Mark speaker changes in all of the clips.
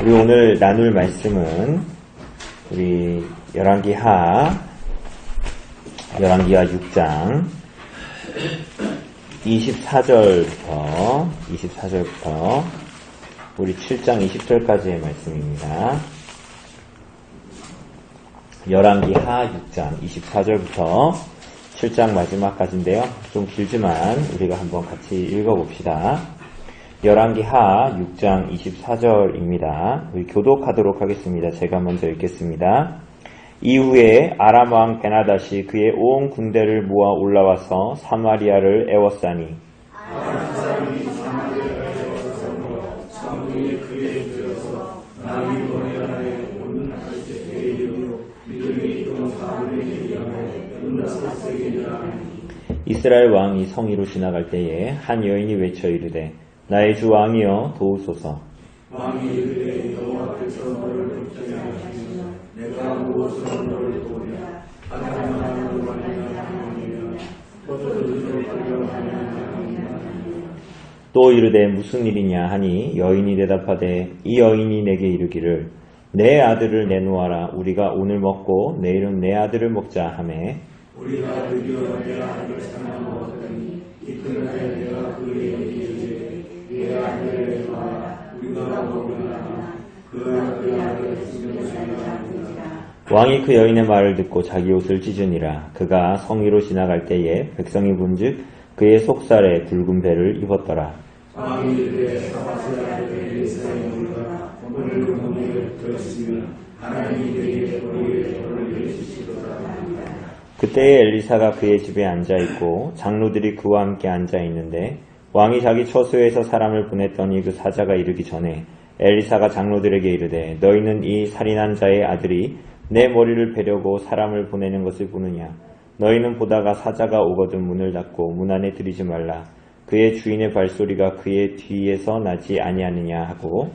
Speaker 1: 우리 오늘 나눌 말씀은 우리 열왕기하 6장 24절부터 우리 7장 20절까지의 말씀입니다. 열왕기하 6장 24절부터 7장 마지막까지인데요. 좀 길지만 우리가 한번 같이 읽어봅시다. 열왕기하 6장 24절입니다. 우리 교독하도록 하겠습니다. 제가 먼저 읽겠습니다. 이후에 아람 왕 베나닷이 그의 온 군대를 모아 올라와서 사마리아를 애워싸니 이스라엘 왕이 성위로 지나갈 때에 한 여인이 외쳐 이르되 나의 주 왕이여 도우소서.
Speaker 2: 왕이 이르되 여호와께서 너를 돕지 않으시며 내가 무엇으로 너를 도우랴. 하나님은 원하느냐 포도주를 팔려하느냐.
Speaker 1: 또 이르되 무슨 일이냐 하니 여인이 대답하되 이 여인이 내게 이르기를 내 아들을 내놓아라. 우리가 오늘 먹고 내일은 내 아들을 먹자 하매
Speaker 2: 우리가 드디어 내 아들을 찾아 먹었더니 이튿날에 내가 그에게 이르되 내 아들을 내놓아라. 우리가 먹으나 그 아들을 죽여주지 않으리라.
Speaker 1: 왕이 그 여인의 말을 듣고 자기 옷을 찢으니라. 그가 성위로 지나갈 때에 백성이 본즉 그의 속살에 굵은 배를 입었더라.
Speaker 2: 왕이 이르되 사바스의 아들 엘리사의 무리가 오늘 그 문을 들었으면 하나님이 그에게 너희의 벌을 내리시리로다.
Speaker 1: 그때에 엘리사가 그의 집에 앉아있고 장로들이 그와 함께 앉아있는데 왕이 자기 처소에서 사람을 보냈더니 그 사자가 이르기 전에 엘리사가 장로들에게 이르되 너희는 이 살인한 자의 아들이 내 머리를 베려고 사람을 보내는 것을 보느냐. 너희는 보다가 사자가 오거든 문을 닫고 문 안에 들이지 말라. 그의 주인의 발소리가 그의 뒤에서 나지 아니하느냐 하고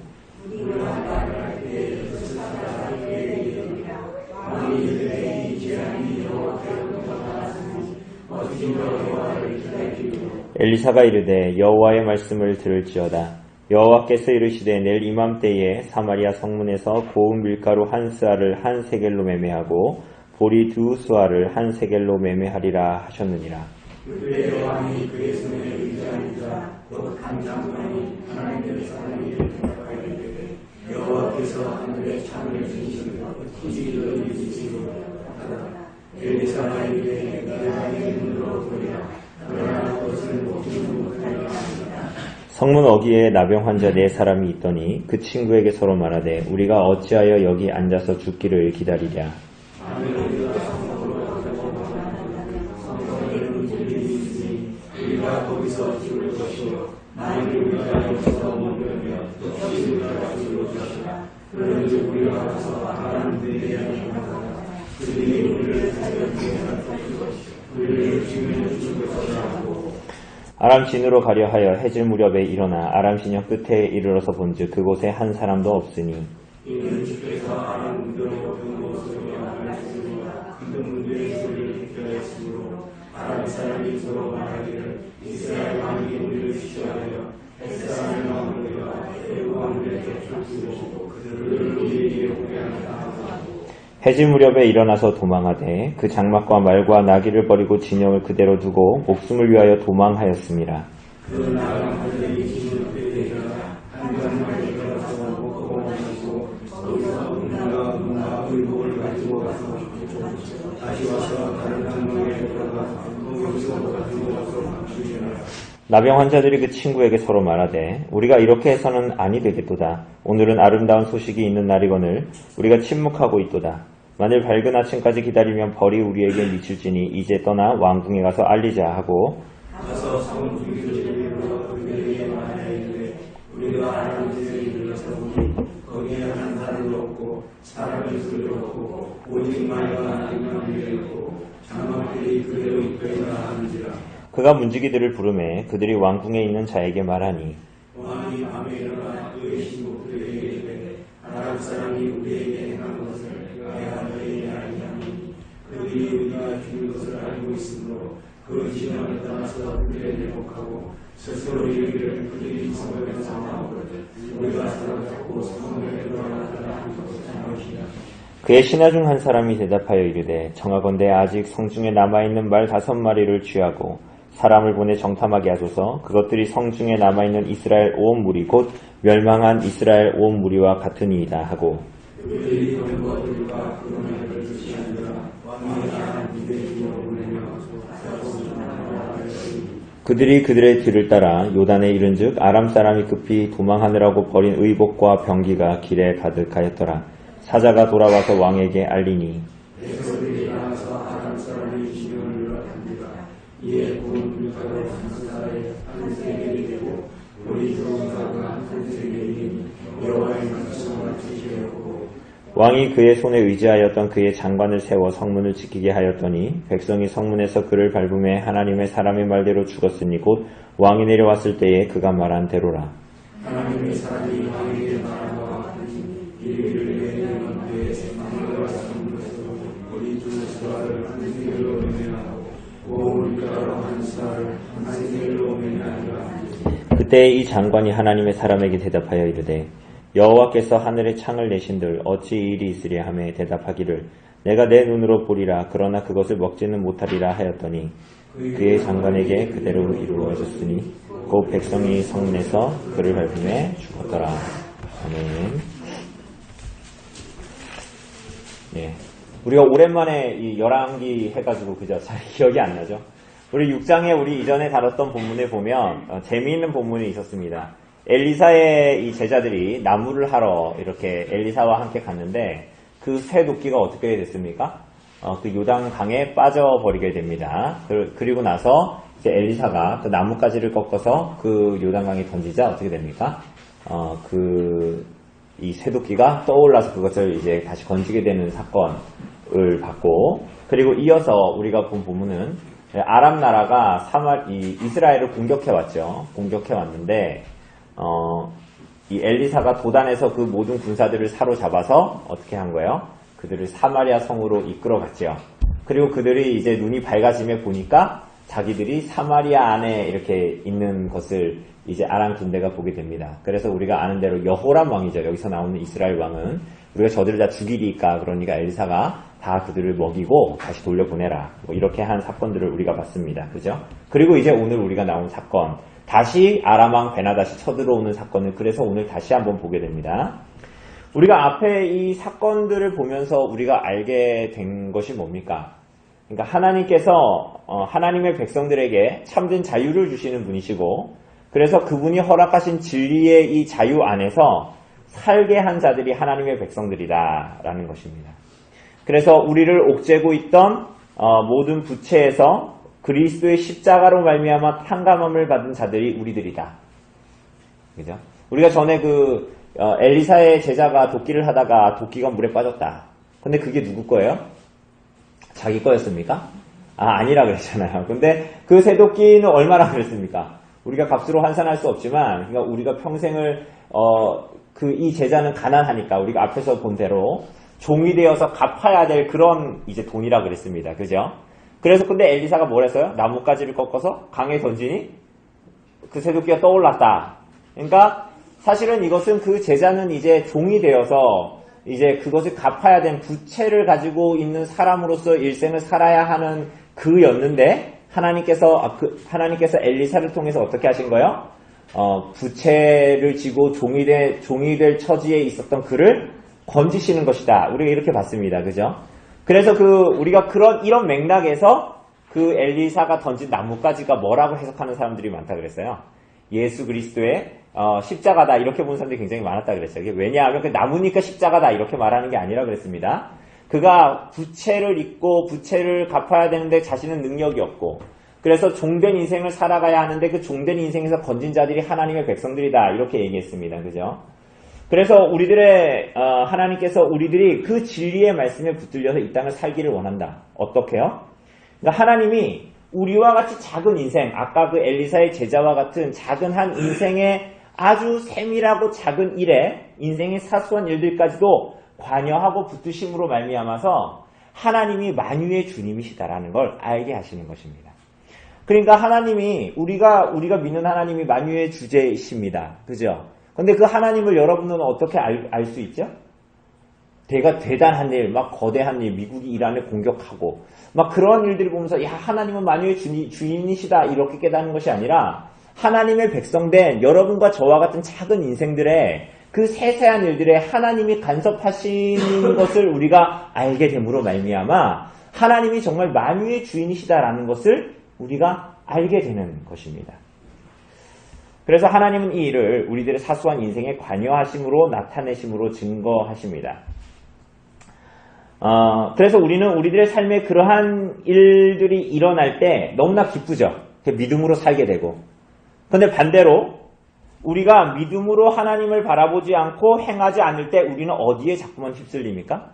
Speaker 1: 엘리사가 이르되 여호와의 말씀을 들을지어다. 여호와께서 이르시되 내일 이맘때에 사마리아 성문에서 고운 밀가루 한 스아를 한 세겔로 매매하고 보리 두 스아를 한 세겔로 매매하리라 하셨느니라.
Speaker 2: 그때 왕이 그의 손에 의지하니까 곧 한 장관이 하나님의 사람이 대답하되 여호와께서 하늘에 창을 주시며 기지를 이루시고 하다. 엘리사가 이르되 내가 내 눈으로 보리라. 그러나 그것을 보지는 못하리라 하니라.
Speaker 1: 성문 어귀에 나병 환자 4사람이 있더니 그 친구에게 서로 말하되 우리가 어찌하여 여기 앉아서 죽기를 기다리랴.
Speaker 2: 우리가 거기서 죽을 것이요 만일 우리가 여기서 머무르며 역시 우리가 죽을 것이라. 그런즉 우리가 가서 아람들에게 말하자. 그들이 우리를 사려주면 우리를 죽이면 죽을 것이라 하고
Speaker 1: 아람 진으로 가려 하여 해질 무렵에 일어나 아람 진영 끝에 이르러서 본즉 그곳에 한 사람도 없으니
Speaker 2: 이는 주께서 아람 문들로 근무소리와 말씀과 그 문들의 소리를 듣게 하시므로 아람 사람이 서로 말하기를 이스라엘 왕이 우리를 시시하여 햇사람의 왕들과 애국 왕들에게 쫓으시고 그들을 우리에게 오게 하다 하고
Speaker 1: 해질 무렵에 일어나서 도망하되 그 장막과 말과 나귀를 버리고 진영을 그대로 두고 목숨을 위하여 도망하였습니다.
Speaker 2: 그 나라들이 진영 그에 일어나 한 장막에 들어가서 먹고 마시고 거기서 은과 의복을 가지고 가서 다시 와서 다른 장막에 들어가서 거기서 가지고 와서 감추시라.
Speaker 1: 나병 환자들이 그 친구에게 서로 말하되 우리가 이렇게 해서는 아니 되겠도다. 오늘은 아름다운 소식이 있는 날이거늘 우리가 침묵하고 있도다. 만일 밝은 아침까지 기다리면 벌이 우리에게 미칠지니 이제 떠나 왕궁에 가서 알리자 하고
Speaker 2: 가서 성문 중기를 이루어 그들에게 말하되 우리가 아람 지에 이르러서 보니 거기에 한 사람도 없고 사람의 수도 없고 오직 말과 나귀만 있고 장막들이 그대로 있거니와 하는지라.
Speaker 1: 그가 문지기들을 부르매 그들이 왕궁에 있는 자에게 말하니
Speaker 2: 왕이 밤에 일어나 그의 신복들에게 이르되 아람 사람이 우리에게 행한 것을 내가 너희에게 알리하니 그들이 우리가 죽은 것을 알고 있으므로 그 진영을 떠나서 그들의 대목하고 스스로 이르기를 그들이 성벽에서 나오거든 우리가 사로잡고 성문에 들어가
Speaker 1: 그의 신하 중 한 사람이 대답하여 이르되 청하건대 아직 성중에 남아있는 말 5마리를 취하고 사람을 보내 정탐하게 하소서. 그것들이 성중에 남아있는 이스라엘 온 무리 곧 멸망한 이스라엘 온 무리와 같으니이다 하고
Speaker 2: 그들이 병거들과 그분을 주시하니라 왕이 향한 이들의 뒤로 보내며
Speaker 1: 그들이 그들의 뒤를 따라 요단에 이른즉 아람 사람이 급히 도망하느라고 버린 의복과 병기가 길에 가득하였더라. 사자가 돌아와서 왕에게 알리니
Speaker 2: 백성들이 나와서 아람 사람이 기념을 눌러갑니다. 이에 본 물가로 한 세겔이 되고 우리 종가가 한 세겔이니 여호와의 말씀을 지키려고
Speaker 1: 왕이 그의 손에 의지하였던 그의 장관을 세워 성문을 지키게 하였더니 백성이 성문에서 그를 밟음에 하나님의 사람의 말대로 죽었으니 곧 왕이 내려왔을 때에 그가 말한 대로라.
Speaker 2: 하나님의 사람이 왕에게 말한 바와 같으니 이를 내리는 그의 생명과 성문에서 우리 주 수아를 한 세겔로 매매하고 온 물가로 한 수아를 한 세겔로 매매하니라.
Speaker 1: 그때 이 장관이 하나님의 사람에게 대답하여 이르되 여호와께서 하늘에 창을 내신들 어찌 이 일이 있으랴 하며 대답하기를 내가 내 눈으로 보리라 그러나 그것을 먹지는 못하리라 하였더니 그의 장관에게 그대로 이루어졌으니 곧 백성이 성문에서 그를 밟음에 죽었더라. 아멘. 네. 우리가 오랜만에 이 열왕기 해가지고 그저 잘 기억이 안 나죠. 우리 6장에 우리 이전에 다뤘던 본문에 보면 재미있는 본문이 있었습니다. 엘리사의 이 제자들이 나무를 하러 이렇게 엘리사와 함께 갔는데 그 쇠 도끼가 어떻게 됐습니까? 그 요단 강에 빠져버리게 됩니다. 그리고 나서 이제 엘리사가 그 나뭇가지를 꺾어서 그 요단 강에 던지자 어떻게 됩니까? 이 쇠 도끼가 떠올라서 그것을 이제 다시 건지게 되는 사건을 봤고, 그리고 이어서 우리가 본 본문은 아람 나라가 이스라엘을 공격해 왔죠. 공격해 왔는데 이 엘리사가 도단에서 그 모든 군사들을 사로잡아서 어떻게 한 거예요? 그들을 사마리아 성으로 이끌어 갔죠. 그리고 그들이 이제 눈이 밝아짐에 보니까 자기들이 사마리아 안에 이렇게 있는 것을 이제 아람 군대가 보게 됩니다. 그래서 우리가 아는 대로 여호람 왕이죠. 여기서 나오는 이스라엘 왕은 우리가 저들을 다 죽이리까, 그러니까 엘리사가 다 그들을 먹이고 다시 돌려보내라, 뭐 이렇게 한 사건들을 우리가 봤습니다. 그죠? 그리고 이제 오늘 우리가 나온 사건, 다시 아람왕 베나다시 쳐들어오는 사건을 그래서 오늘 다시 한번 보게 됩니다. 우리가 앞에 이 사건들을 보면서 우리가 알게 된 것이 뭡니까? 그러니까 하나님께서 하나님의 백성들에게 참된 자유를 주시는 분이시고, 그래서 그분이 허락하신 진리의 이 자유 안에서 살게 한 자들이 하나님의 백성들이다라는 것입니다. 그래서 우리를 옥죄고 있던 모든 부채에서 그리스도의 십자가로 말미암아 탕감함을 받은 자들이 우리들이다. 그죠? 우리가 전에 엘리사의 제자가 도끼를 하다가 도끼가 물에 빠졌다. 근데 그게 누구 거예요? 자기 거였습니까? 아니라 그랬잖아요. 근데 그 쇠도끼는 얼마나 그랬습니까? 우리가 값으로 환산할 수 없지만, 그러니까 우리가 평생을 이 제자는 가난하니까 우리가 앞에서 본 대로 종이 되어서 갚아야 될 그런 이제 돈이라 그랬습니다. 그죠? 그래서 근데 엘리사가 뭘 했어요? 나뭇가지를 꺾어서 강에 던지니 그 쇠도끼가 떠올랐다. 그러니까 사실은 이것은 그 제자는 이제 종이 되어서 이제 그것을 갚아야 된 부채를 가지고 있는 사람으로서 일생을 살아야 하는 그였는데, 하나님께서 엘리사를 통해서 어떻게 하신 거예요? 부채를 지고 종이 될 처지에 있었던 그를 건지시는 것이다. 우리가 이렇게 봤습니다. 그죠? 그래서 우리가 이런 맥락에서 그 엘리사가 던진 나뭇가지가 뭐라고 해석하는 사람들이 많다 그랬어요. 예수 그리스도의 십자가다, 이렇게 보는 사람들이 굉장히 많았다 그랬어요. 왜냐하면 그 나무니까 십자가다 이렇게 말하는 게 아니라 그랬습니다. 그가 부채를 입고 부채를 갚아야 되는데 자신은 능력이 없고, 그래서 종된 인생을 살아가야 하는데 그 종된 인생에서 건진 자들이 하나님의 백성들이다, 이렇게 얘기했습니다. 그죠? 그래서 하나님께서 우리들이 그 진리의 말씀에 붙들려서 이 땅을 살기를 원한다. 어떻게요? 그러니까 하나님이 우리와 같이 작은 인생, 아까 그 엘리사의 제자와 같은 작은 한 인생의 아주 세밀하고 작은 일에, 인생의 사소한 일들까지도 관여하고 붙드심으로 말미암아서 하나님이 만유의 주님이시다라는 걸 알게 하시는 것입니다. 그러니까 하나님이, 우리가 믿는 하나님이 만유의 주제이십니다. 그죠? 근데 그 하나님을 여러분은 어떻게 알 수 있죠? 대단한 일, 막 거대한 일, 미국이 이란을 공격하고 막 그런 일들을 보면서 야, 하나님은 만유의 주인이시다 이렇게 깨닫는 것이 아니라 하나님의 백성된 여러분과 저와 같은 작은 인생들의 그 세세한 일들에 하나님이 간섭하시는 것을 우리가 알게 됨으로 말미암아 하나님이 정말 만유의 주인이시다라는 것을 우리가 알게 되는 것입니다. 그래서 하나님은 이 일을 우리들의 사소한 인생에 관여하심으로 나타내심으로 증거하십니다. 그래서 우리는 우리들의 삶에 그러한 일들이 일어날 때 너무나 기쁘죠. 믿음으로 살게 되고. 그런데 반대로 우리가 믿음으로 하나님을 바라보지 않고 행하지 않을 때 우리는 어디에 자꾸만 휩쓸립니까?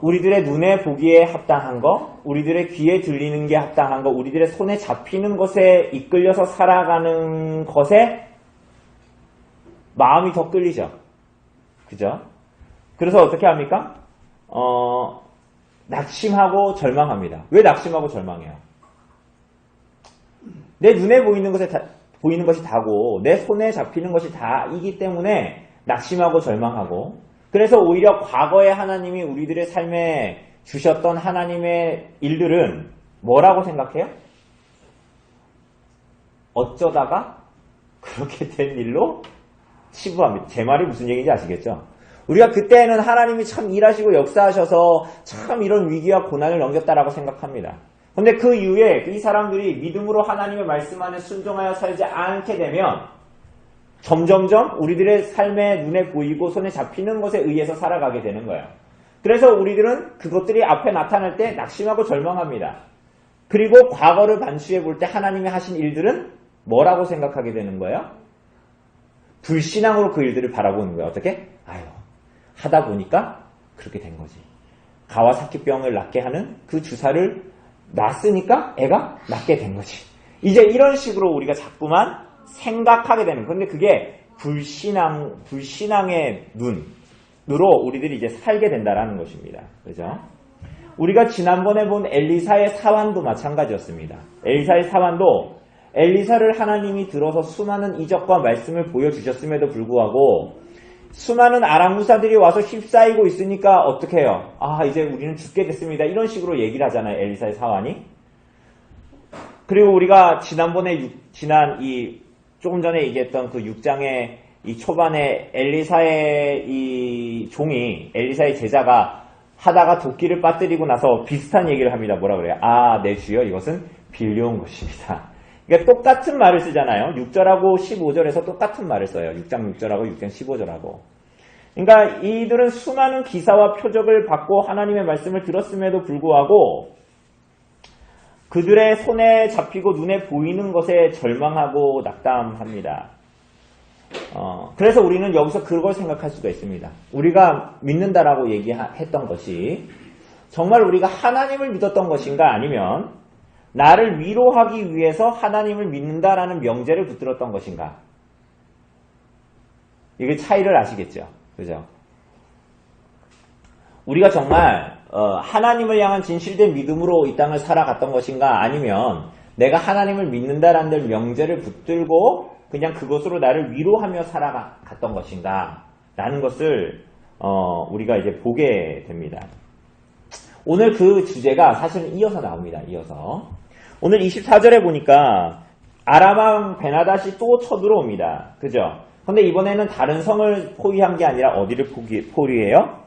Speaker 1: 우리들의 눈에 보기에 합당한 거, 우리들의 귀에 들리는 게 합당한 거, 우리들의 손에 잡히는 것에 이끌려서 살아가는 것에 마음이 더 끌리죠. 그죠? 그래서 어떻게 합니까? 낙심하고 절망합니다. 왜 낙심하고 절망해요? 내 눈에 보이는 것이 다고 내 손에 잡히는 것이 다이기 때문에 낙심하고 절망하고, 그래서 오히려 과거에 하나님이 우리들의 삶에 주셨던 하나님의 일들은 뭐라고 생각해요? 어쩌다가 그렇게 된 일로 치부합니다. 제 말이 무슨 얘기인지 아시겠죠? 우리가 그때는 하나님이 참 일하시고 역사하셔서 참 이런 위기와 고난을 넘겼다라고 생각합니다. 근데 그 이후에 이 사람들이 믿음으로 하나님의 말씀 안에 순종하여 살지 않게 되면 점점점 우리들의 삶에 눈에 보이고 손에 잡히는 것에 의해서 살아가게 되는 거예요. 그래서 우리들은 그것들이 앞에 나타날 때 낙심하고 절망합니다. 그리고 과거를 반추해 볼 때 하나님이 하신 일들은 뭐라고 생각하게 되는 거예요? 불신앙으로 그 일들을 바라보는 거예요. 어떻게? 아유, 하다 보니까 그렇게 된 거지. 가와사키병을 낫게 하는 그 주사를 놨으니까 애가 낫게 된 거지. 이제 이런 식으로 우리가 자꾸만 생각하게 되는. 그런데 그게 불신앙의 눈으로 우리들이 이제 살게 된다라는 것입니다. 그죠? 우리가 지난번에 본 엘리사의 사환도 마찬가지였습니다. 엘리사의 사환도 엘리사를 하나님이 들어서 수많은 이적과 말씀을 보여주셨음에도 불구하고 수많은 아람 무사들이 와서 휩싸이고 있으니까 어떻게 해요? 아, 이제 우리는 죽게 됐습니다. 이런 식으로 얘기를 하잖아요. 엘리사의 사환이. 그리고 우리가 지난번에 조금 전에 얘기했던 그 6장의 이 초반에 엘리사의 이 종이, 엘리사의 제자가 하다가 도끼를 빠뜨리고 나서 비슷한 얘기를 합니다. 뭐라 그래요? 아, 내 주여, 이것은 빌려온 것입니다. 그러니까 똑같은 말을 쓰잖아요. 6절하고 15절에서 똑같은 말을 써요. 6장 6절하고 6장 15절하고. 그러니까 이들은 수많은 기사와 표적을 받고 하나님의 말씀을 들었음에도 불구하고 그들의 손에 잡히고 눈에 보이는 것에 절망하고 낙담합니다. 그래서 우리는 여기서 그걸 생각할 수가 있습니다. 우리가 믿는다라고 얘기했던 것이 정말 우리가 하나님을 믿었던 것인가, 아니면 나를 위로하기 위해서 하나님을 믿는다라는 명제를 붙들었던 것인가. 이게 차이를 아시겠죠? 그죠? 우리가 정말 하나님을 향한 진실된 믿음으로 이 땅을 살아갔던 것인가, 아니면 내가 하나님을 믿는다라는 명제를 붙들고 그냥 그것으로 나를 위로하며 살아갔던 것인가 라는 것을 우리가 이제 보게 됩니다. 오늘 그 주제가 사실은 이어서 나옵니다. 이어서 오늘 24절에 보니까 아람왕 베나닷이 또 쳐들어옵니다. 그죠? 근데 이번에는 다른 성을 포위한 게 아니라 어디를 포위해요?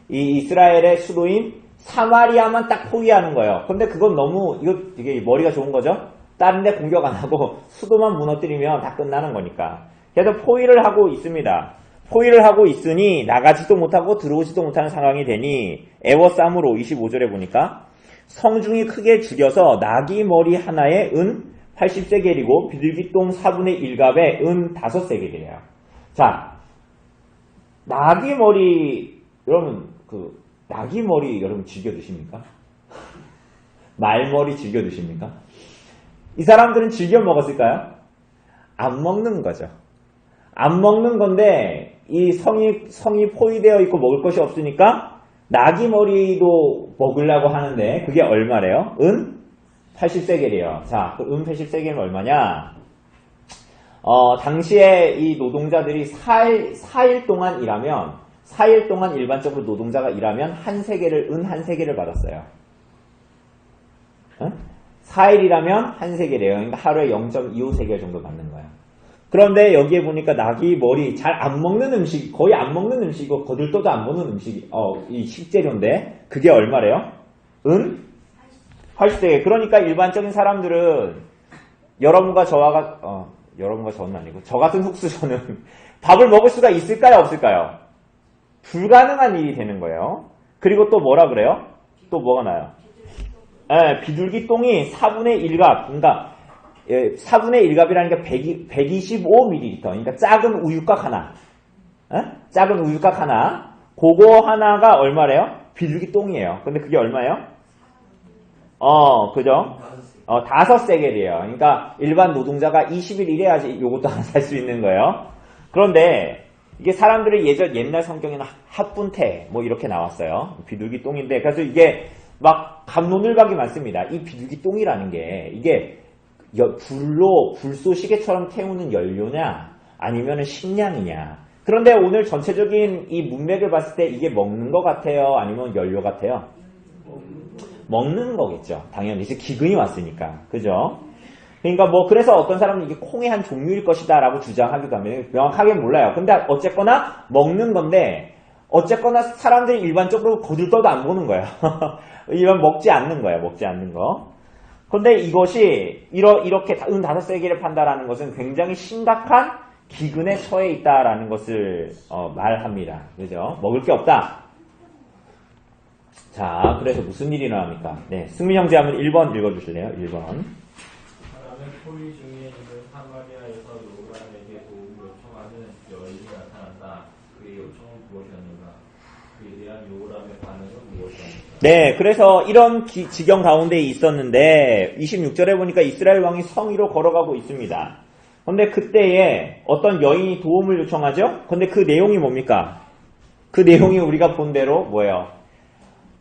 Speaker 1: 이 이스라엘의 수도인 사마리아만 딱 포위하는 거예요. 근데 그건 너무 이게 머리가 좋은 거죠? 다른 데 공격 안 하고 수도만 무너뜨리면 다 끝나는 거니까. 그래서 포위를 하고 있습니다. 포위를 하고 있으니 나가지도 못하고 들어오지도 못하는 상황이 되니 애워싸움으로 25절에 보니까 성중이 크게 죽여서 나귀 머리 하나에 은 80세겔이고 비둘기똥 4분의 1갑에 은 5세겔이래요. 자, 나귀 머리, 여러분 나귀 머리 여러분 즐겨 드십니까? 말머리 즐겨 드십니까? 이 사람들은 즐겨 먹었을까요? 안 먹는 거죠. 안 먹는 건데 이 성이 포위되어 있고 먹을 것이 없으니까 나귀 머리도 먹으려고 하는데 그게 얼마래요? 은 80세겔이에요. 자, 그 은 80세겔은 얼마냐? 당시에 이 노동자들이 4일 동안 일하면 4일 동안 일반적으로 노동자가 일하면 한 세겔을, 은 한 세겔을 받았어요. 4일이라면 한 세겔이에요. 그러니까 하루에 0.25세겔 정도 받는 거예요. 그런데 여기에 보니까 낙이 머리 잘 안 먹는 음식, 거의 안 먹는 음식이고 거들떠도 안 먹는 음식이 이 식재료인데 그게 얼마래요? 은 80세겔. 그러니까 일반적인 사람들은 여러분과 저는 아니고 저 같은 훅수저는 밥을 먹을 수가 있을까요? 없을까요? 불가능한 일이 되는 거예요. 그리고 또 뭐라 그래요? 또 뭐가 나요? 비둘기 똥이 4분의 1갑, 그러니까 4분의 1갑이라는 게 125ml, 그러니까 작은 우유곽 하나. 작은 우유곽 하나. 그거 하나가 얼마래요? 비둘기 똥이에요. 근데 그게 얼마예요? 그죠? 5세겔이에요. 그러니까 일반 노동자가 20일 일해야지 요것도 하나 살 수 있는 거예요. 그런데 이게 사람들이 옛날 성경에는 합분태 뭐 이렇게 나왔어요. 비둘기 똥인데 그래서 이게 막 갑론을박이 많습니다. 이 비둘기 똥이라는 게 이게 불소 시계처럼 태우는 연료냐 아니면 식량이냐. 그런데 오늘 전체적인 이 문맥을 봤을 때 이게 먹는 것 같아요? 아니면 연료 같아요? 먹는 거겠죠. 당연히 이제 기근이 왔으니까. 그죠? 그러니까 뭐 그래서 어떤 사람은 이게 콩의 한 종류일 것이다 라고 주장하기도 합니다. 명확하게 몰라요. 근데 어쨌거나 먹는 건데 어쨌거나 사람들이 일반적으로 거들떠도 안 보는 거예요. 일반 먹지 않는 거예요. 먹지 않는 거. 근데 이것이 이렇게 은 5세겔을 판다라는 것은 굉장히 심각한 기근에 처해 있다라는 것을 말합니다. 그죠? 먹을 게 없다. 자, 그래서 무슨 일이 일어납니까? 네, 승민 형제 한번 1번 읽어주실래요? 1번.
Speaker 3: 사람은 포위 중에 있는 사마리아에서 요람에게 도움을 요청하는 여인이 나타났다. 그의 요청은 무엇이었는가? 그에 대한 요람의 반응은 무엇이었는가?
Speaker 1: 네, 그래서 이런 지경 가운데 있었는데 26절에 보니까 이스라엘 왕이 성 위로 걸어가고 있습니다. 근데 그때에 어떤 여인이 도움을 요청하죠? 근데 그 내용이 뭡니까? 그 내용이 우리가 본 대로 뭐예요?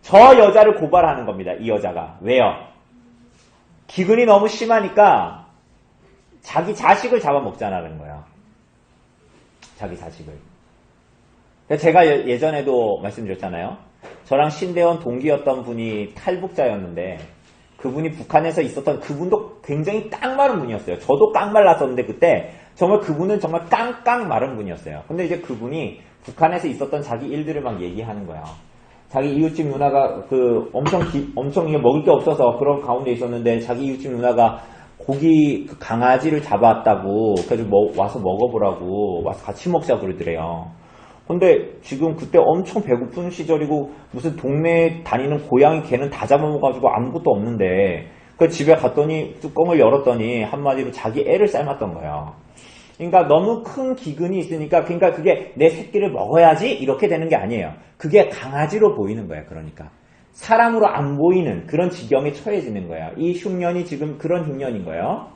Speaker 1: 저 여자를 고발하는 겁니다. 이 여자가. 왜요? 기근이 너무 심하니까 자기 자식을 잡아먹자라는 거예요. 자기 자식을. 제가 예전에도 말씀드렸잖아요. 저랑 신대원 동기였던 분이 탈북자였는데 그분이 북한에서 있었던 그분도 굉장히 깡마른 분이었어요. 저도 깡말랐었는데 그때 정말 그분은 정말 깡깡 마른 분이었어요. 근데 이제 그분이 북한에서 있었던 자기 일들을 막 얘기하는 거예요. 자기 이웃집 누나가 엄청 이게 먹을 게 없어서 그런 가운데 있었는데 자기 이웃집 누나가 고기 강아지를 잡아왔다고 그래서 와서 먹어보라고 와서 같이 먹자 그러더래요. 근데 지금 그때 엄청 배고픈 시절이고 무슨 동네에 다니는 고양이 개는 다 잡아먹어가지고 아무것도 없는데 그 집에 갔더니 뚜껑을 열었더니 한마디로 자기 애를 삶았던 거예요. 그러니까 너무 큰 기근이 있으니까 그러니까 그게 내 새끼를 먹어야지 이렇게 되는 게 아니에요. 그게 강아지로 보이는 거예요. 그러니까 사람으로 안 보이는 그런 지경에 처해지는 거예요. 이 흉년이 지금 그런 흉년인 거예요.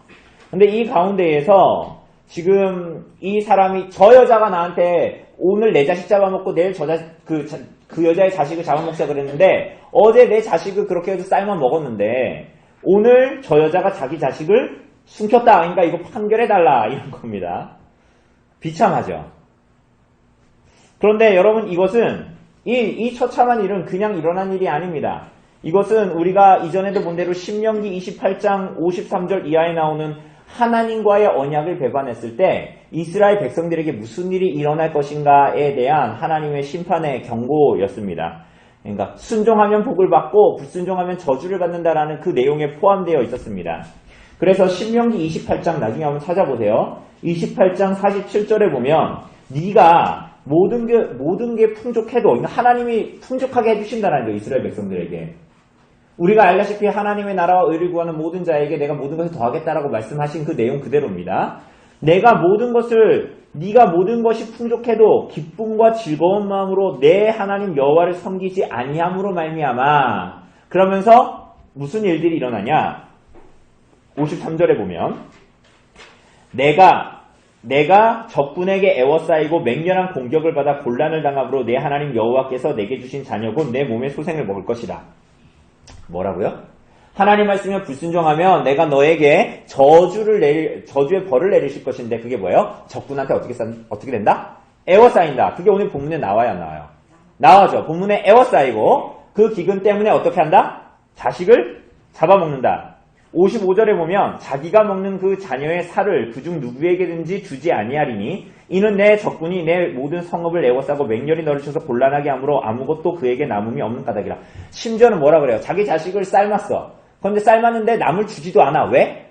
Speaker 1: 근데 이 가운데에서 지금 이 사람이 저 여자가 나한테 오늘 내 자식 잡아먹고 내일 그 여자의 자식을 잡아먹자 그랬는데 어제 내 자식을 그렇게 해서 삶아 먹었는데 오늘 저 여자가 자기 자식을 숨겼다. 그러니까 이거 판결해달라. 이런 겁니다. 비참하죠. 그런데 여러분 이것은 이 처참한 일은 그냥 일어난 일이 아닙니다. 이것은 우리가 이전에도 본 대로 신명기 28장 53절 이하에 나오는 하나님과의 언약을 배반했을 때 이스라엘 백성들에게 무슨 일이 일어날 것인가에 대한 하나님의 심판의 경고였습니다. 그러니까 순종하면 복을 받고 불순종하면 저주를 받는다라는 그 내용에 포함되어 있었습니다. 그래서 신명기 28장 나중에 한번 찾아보세요. 28장 47절에 보면 네가 모든 게 풍족해도 하나님이 풍족하게 해주신다는 거예요. 이스라엘 백성들에게. 우리가 알다시피 하나님의 나라와 의를 구하는 모든 자에게 내가 모든 것을 더하겠다라고 말씀하신 그 내용 그대로입니다. 네가 모든 것이 풍족해도 기쁨과 즐거운 마음으로 내 하나님 여호와를 섬기지 아니함으로 말미암아. 그러면서 무슨 일들이 일어나냐? 53절에 보면 내가 적군에게 애워싸이고 맹렬한 공격을 받아 곤란을 당함으로 내 하나님 여호와께서 내게 주신 자녀 곧 내 몸의 소생을 먹을 것이다. 뭐라고요? 하나님 말씀에 불순종하면 내가 너에게 저주의 벌을 내리실 것인데 그게 뭐예요? 적군한테 어떻게 된다? 에워싸인다. 그게 오늘 본문에 나와야 나와요. 나와죠. 본문에 에워싸이고 그 기근 때문에 어떻게 한다? 자식을 잡아먹는다. 55절에 보면 자기가 먹는 그 자녀의 살을 그중 누구에게든지 주지 아니하리니 이는 내 적군이 내 모든 성읍을 에워싸고 맹렬히 너를 쳐서 곤란하게 하므로 아무것도 그에게 남음이 없는 까닭이라. 심지어는 뭐라 그래요? 자기 자식을 삶았어. 그런데 삶았는데 남을 주지도 않아. 왜?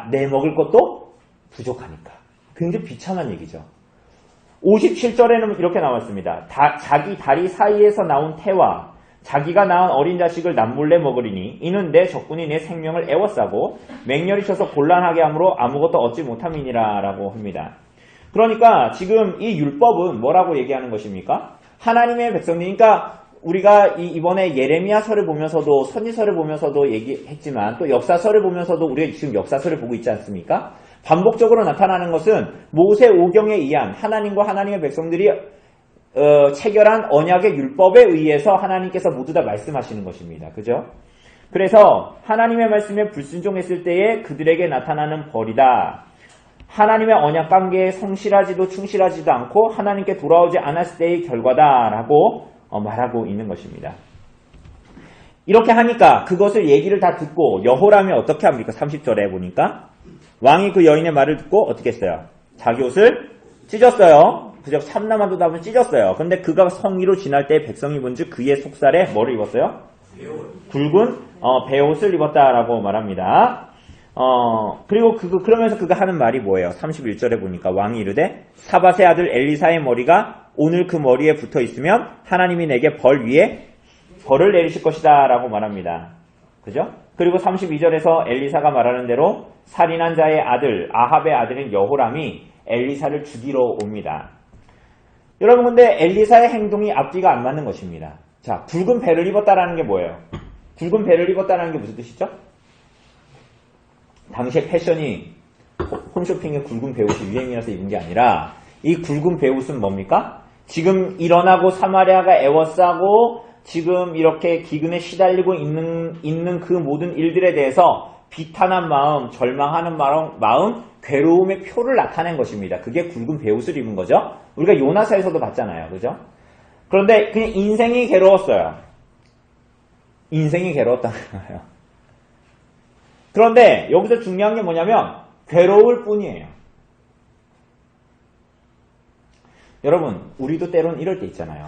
Speaker 1: 내 먹을 것도 부족하니까. 굉장히 비참한 얘기죠. 57절에는 이렇게 나왔습니다. 자기 다리 사이에서 나온 태와 자기가 낳은 어린 자식을 남몰래 먹으리니 이는 내 적군이 내 생명을 에워싸고 맹렬히 쳐서 곤란하게 하므로 아무것도 얻지 못함이니라 라고 합니다. 그러니까 지금 이 율법은 뭐라고 얘기하는 것입니까? 하나님의 백성이니까 우리가 이번에 예레미야서를 보면서도 선지서를 보면서도 얘기했지만 또 역사서를 보면서도 우리가 지금 역사서를 보고 있지 않습니까? 반복적으로 나타나는 것은 모세 오경에 의한 하나님과 하나님의 백성들이 체결한 언약의 율법에 의해서 하나님께서 모두 다 말씀하시는 것입니다. 그죠? 그래서 하나님의 말씀에 불순종했을 때에 그들에게 나타나는 벌이다. 하나님의 언약 관계에 성실하지도 충실하지도 않고 하나님께 돌아오지 않았을 때의 결과다라고 말하고 있는 것입니다. 이렇게 하니까 그것을 얘기를 다 듣고 여호람이 어떻게 합니까? 30절에 보니까 왕이 그 여인의 말을 듣고 어떻게 했어요? 자기 옷을 찢었어요. 그저 참나만도 답은 찢었어요. 근데 그가 성위로 지날 때 백성이 본즉 그의 속살에 뭐를 입었어요? 굵은 베옷을 입었다라고 말합니다. 그리고 그러면서 그가 하는 말이 뭐예요? 31절에 보니까 왕이 이르되 사밧의 아들 엘리사의 머리가 오늘 그 머리에 붙어 있으면 하나님이 내게 벌 위에 벌을 내리실 것이다 라고 말합니다. 그죠? 그리고 32절에서 엘리사가 말하는 대로 살인한 자의 아들 아합의 아들인 여호람이 엘리사를 죽이러 옵니다. 여러분 근데 엘리사의 행동이 앞뒤가 안 맞는 것입니다. 자, 굵은 배를 입었다라는 게 뭐예요? 굵은 배를 입었다라는 게 무슨 뜻이죠? 당시의 패션이 홈쇼핑에 굵은 배옷이 유행이라서 입은 게 아니라 이 굵은 배옷은 뭡니까? 지금 일어나고 사마리아가 애워싸고 지금 이렇게 기근에 시달리고 있는 그 모든 일들에 대해서 비탄한 마음, 절망하는 마음, 괴로움의 표를 나타낸 것입니다. 그게 굵은 베옷을 입은 거죠. 우리가 요나서에서도 봤잖아요. 그죠? 그런데 그냥 인생이 괴로웠어요. 인생이 괴로웠다는 거예요. 그런데 여기서 중요한 게 뭐냐면 괴로울 뿐이에요. 여러분, 우리도 때론 이럴 때 있잖아요.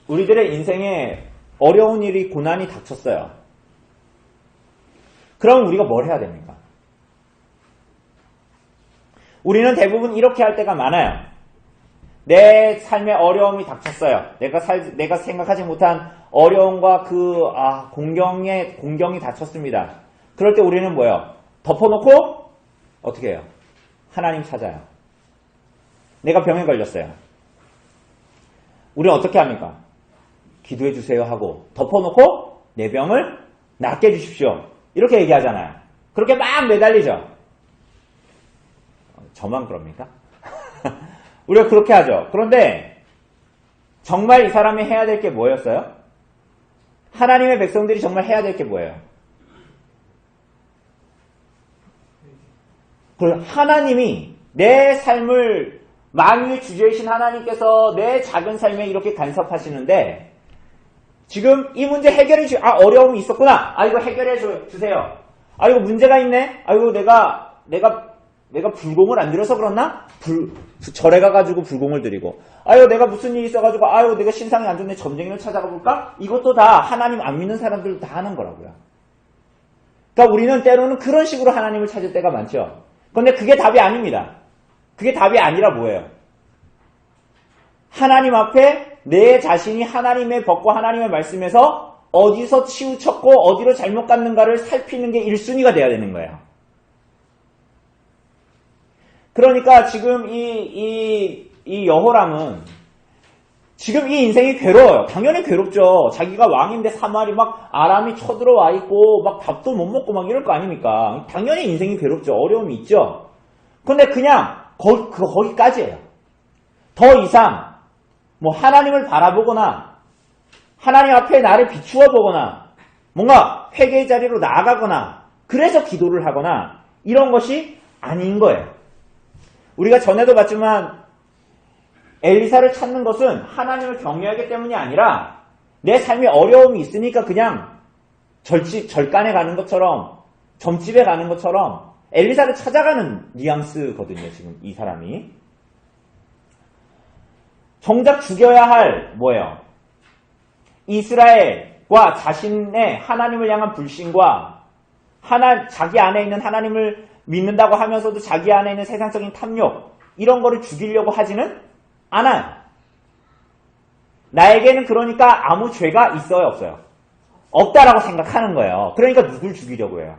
Speaker 1: 우리들의 인생에 어려운 일이, 고난이 닥쳤어요. 그럼 우리가 뭘 해야 됩니까? 우리는 대부분 이렇게 할 때가 많아요. 내 삶에 어려움이 닥쳤어요. 내가 생각하지 못한 어려움과 공경이 닥쳤습니다. 그럴 때 우리는 뭐예요? 덮어놓고 어떻게 해요? 하나님 찾아요. 내가 병에 걸렸어요. 우리는 어떻게 합니까? 기도해 주세요 하고 덮어놓고 내 병을 낫게 해주십시오. 이렇게 얘기하잖아요. 그렇게 막 매달리죠. 저만 그럽니까? 우리가 그렇게 하죠. 그런데 정말 이 사람이 해야 될 게 뭐였어요? 하나님의 백성들이 정말 해야 될 게 뭐예요? 하나님이 내 삶을 만유의 주제이신 하나님께서 내 작은 삶에 이렇게 간섭하시는데 지금 이 문제 해결해 어려움이 있었구나. 이거 해결해 주세요. 이거 문제가 있네. 이거 내가 불공을 안 드려서 그렇나? 절에 가가지고 불공을 드리고. 내가 무슨 일이 있어가지고, 내가 신상이 안 좋네. 점쟁이를 찾아가 볼까? 이것도 다 하나님 안 믿는 사람들 다 하는 거라고요. 그러니까 우리는 때로는 그런 식으로 하나님을 찾을 때가 많죠. 그런데 그게 답이 아닙니다. 그게 답이 아니라 뭐예요? 하나님 앞에 내 자신이 하나님의 법과 하나님의 말씀에서 어디서 치우쳤고 어디로 잘못 갔는가를 살피는 게 1순위가 돼야 되는 거예요. 그러니까 지금 이 여호람은 지금 이 인생이 괴로워요. 당연히 괴롭죠. 자기가 왕인데 사마리 막 아람이 쳐들어와 있고 막 밥도 못 먹고 막 이럴 거 아닙니까? 당연히 인생이 괴롭죠. 어려움이 있죠. 근데 그냥 거기까지예요. 더 이상 뭐 하나님을 바라보거나 하나님 앞에 나를 비추어 보거나 뭔가 회개의 자리로 나아가거나 그래서 기도를 하거나 이런 것이 아닌 거예요. 우리가 전에도 봤지만 엘리사를 찾는 것은 하나님을 경외하기 때문이 아니라 내 삶에 어려움이 있으니까 그냥 절간에 가는 것처럼 점집에 가는 것처럼 엘리사를 찾아가는 뉘앙스거든요. 지금 이 사람이. 정작 죽여야 할 뭐예요? 이스라엘과 자신의 하나님을 향한 불신과 자기 안에 있는 하나님을 믿는다고 하면서도 자기 안에 있는 세상적인 탐욕 이런 거를 죽이려고 하지는 않아요. 나에게는 그러니까 아무 죄가 있어요, 없어요? 없다라고 생각하는 거예요. 그러니까 누굴 죽이려고 해요?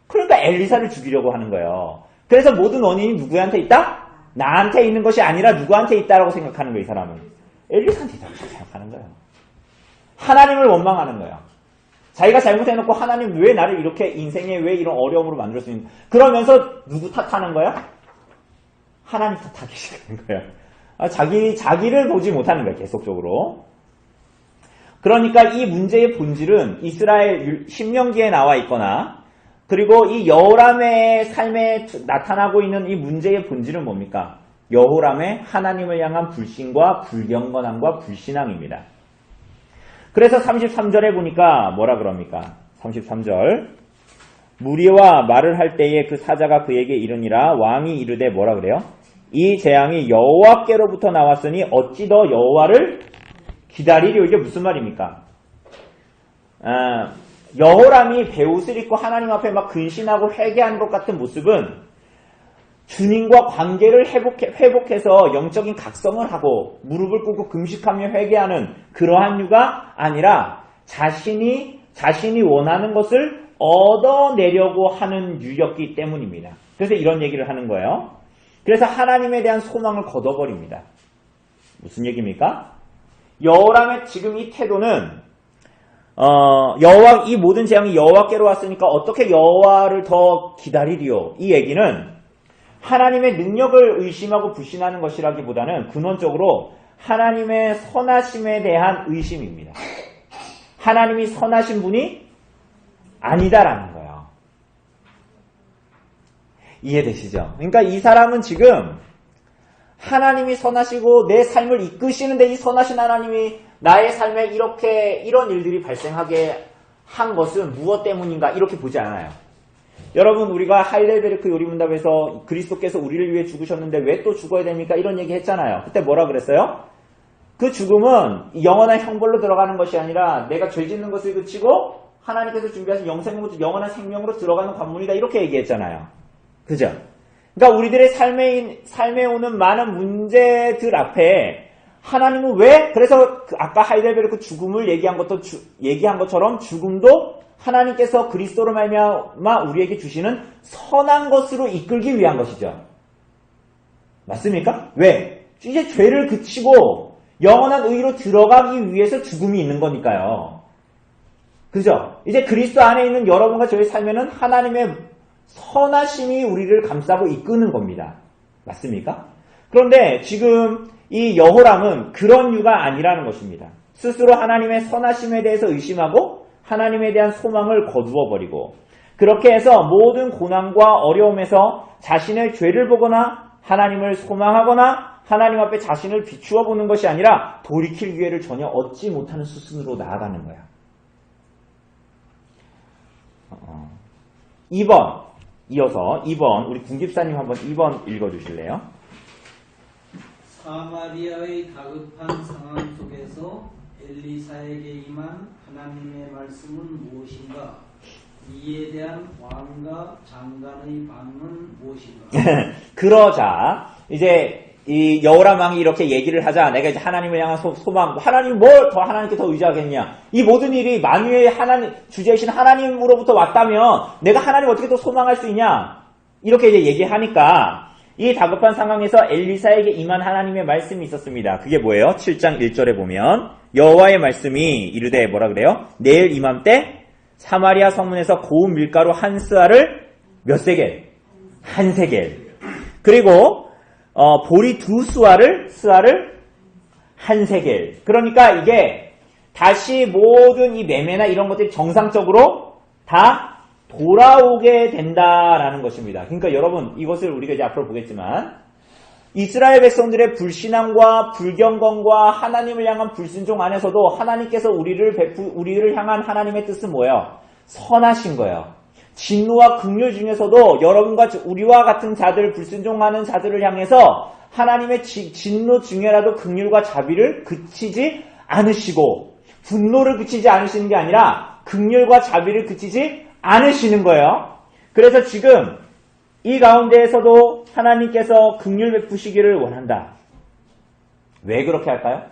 Speaker 1: 그러니까 엘리사를 죽이려고 하는 거예요. 그래서 모든 원인이 누구한테 있다? 나한테 있는 것이 아니라 누구한테 있다라고 생각하는 거예요, 이 사람은. 엘리사한테 있다고 생각하는 거예요. 하나님을 원망하는 거예요. 자기가 잘못해놓고 하나님 왜 나를 이렇게 인생에 왜 이런 어려움으로 만들었으니 그러면서 누구 탓하는 거예요? 하나님 탓하기 시작하는 거예요. 자기를 보지 못하는 거예요, 계속적으로. 그러니까 이 문제의 본질은 이스라엘 신명기에 나와 있거나 그리고 이 여호람의 삶에 나타나고 있는 이 문제의 본질은 뭡니까? 여호람의 하나님을 향한 불신과 불경건함과 불신앙입니다. 그래서 33절에 보니까 뭐라 그럽니까? 33절 무리와 말을 할 때에 그 사자가 그에게 이르니라 왕이 이르되 뭐라 그래요? 이 재앙이 여호와께로부터 나왔으니 어찌 더 여호와를 기다리려. 이게 무슨 말입니까? 여호람이 베옷을 입고 하나님 앞에 막 근신하고 회개하는 것 같은 모습은 주님과 관계를 회복해서 영적인 각성을 하고 무릎을 꿇고 금식하며 회개하는 그러한 이유가 아니라 자신이 원하는 것을 얻어내려고 하는 유였기 때문입니다. 그래서 이런 얘기를 하는 거예요. 그래서 하나님에 대한 소망을 걷어버립니다. 무슨 얘기입니까? 여호람의 지금 이 태도는 이 모든 재앙이 여호와께로 왔으니까 어떻게 여호와를 더 기다리리요? 이 얘기는 하나님의 능력을 의심하고 불신하는 것이라기보다는 근원적으로 하나님의 선하심에 대한 의심입니다. 하나님이 선하신 분이 아니다라는 거예요. 이해되시죠? 그러니까 이 사람은 지금 하나님이 선하시고 내 삶을 이끄시는데 이 선하신 하나님이 나의 삶에 이런 일들이 발생하게 한 것은 무엇 때문인가 이렇게 보지 않아요. 여러분 우리가 하이델베르크 요리문답에서 그리스도께서 우리를 위해 죽으셨는데 왜 또 죽어야 됩니까? 이런 얘기 했잖아요. 그때 뭐라 그랬어요? 그 죽음은 영원한 형벌로 들어가는 것이 아니라 내가 죄 짓는 것을 그치고 하나님께서 준비하신 영원한 생명으로 들어가는 관문이다 이렇게 얘기했잖아요. 그죠? 그러니까 우리들의 삶에 오는 많은 문제들 앞에 하나님은 왜? 그래서 아까 하이델베르크 죽음을 얘기한 것처럼 죽음도 하나님께서 그리스도로 말미암아 우리에게 주시는 선한 것으로 이끌기 위한 것이죠. 맞습니까? 왜? 이제 죄를 그치고 영원한 의로 들어가기 위해서 죽음이 있는 거니까요. 그죠? 이제 그리스도 안에 있는 여러분과 저의 삶에는 하나님의 선하심이 우리를 감싸고 이끄는 겁니다. 맞습니까? 그런데 지금 이 여호람은 그런 이유가 아니라는 것입니다. 스스로 하나님의 선하심에 대해서 의심하고 하나님에 대한 소망을 거두어 버리고 그렇게 해서 모든 고난과 어려움에서 자신의 죄를 보거나 하나님을 소망하거나 하나님 앞에 자신을 비추어 보는 것이 아니라 돌이킬 기회를 전혀 얻지 못하는 수순으로 나아가는 거야. 2번 이어서 2번 우리 군집사님 한번 2번 읽어주실래요?
Speaker 2: 사마리아의 다급한 상황 속에서 엘리사에게 임한 하나님의 말씀은 무엇인가? 이에 대한 왕과 장관의 반응은 무엇인가?
Speaker 1: 그러자 이제 이 여호람 왕이 이렇게 얘기를 하자 내가 이제 하나님을 향한 소망 하나님 뭘 더 하나님께 더 의지하겠냐 이 모든 일이 만유의 하나님 주제이신 하나님으로부터 왔다면 내가 하나님 어떻게 더 소망할 수 있냐 이렇게 이제 얘기하니까 이 다급한 상황에서 엘리사에게 임한 하나님의 말씀이 있었습니다. 그게 뭐예요? 7장 1절에 보면 여호와의 말씀이 이르되 뭐라 그래요? 내일 이맘때 사마리아 성문에서 고운 밀가루 한 스아를 몇 세겔? 한 세겔. 그리고 보리 두 스아를 한 세겔. 그러니까 이게 다시 모든 이 매매나 이런 것들이 정상적으로 다 돌아오게 된다라는 것입니다. 그러니까 여러분 이것을 우리가 이제 앞으로 보겠지만 이스라엘 백성들의 불신앙과 불경건과 하나님을 향한 불순종 안에서도 하나님께서 우리를 향한 하나님의 뜻은 뭐예요? 선하신 거예요. 진노와 긍휼 중에서도 여러분과 우리와 같은 자들, 불순종하는 자들을 향해서 하나님의 진노 중에라도 긍휼과 자비를 그치지 않으시고 분노를 그치지 않으시는 게 아니라 긍휼과 자비를 그치지 않으시는 거예요. 그래서 지금 이 가운데에서도 하나님께서 긍휼 베푸시기를 원한다. 왜 그렇게 할까요?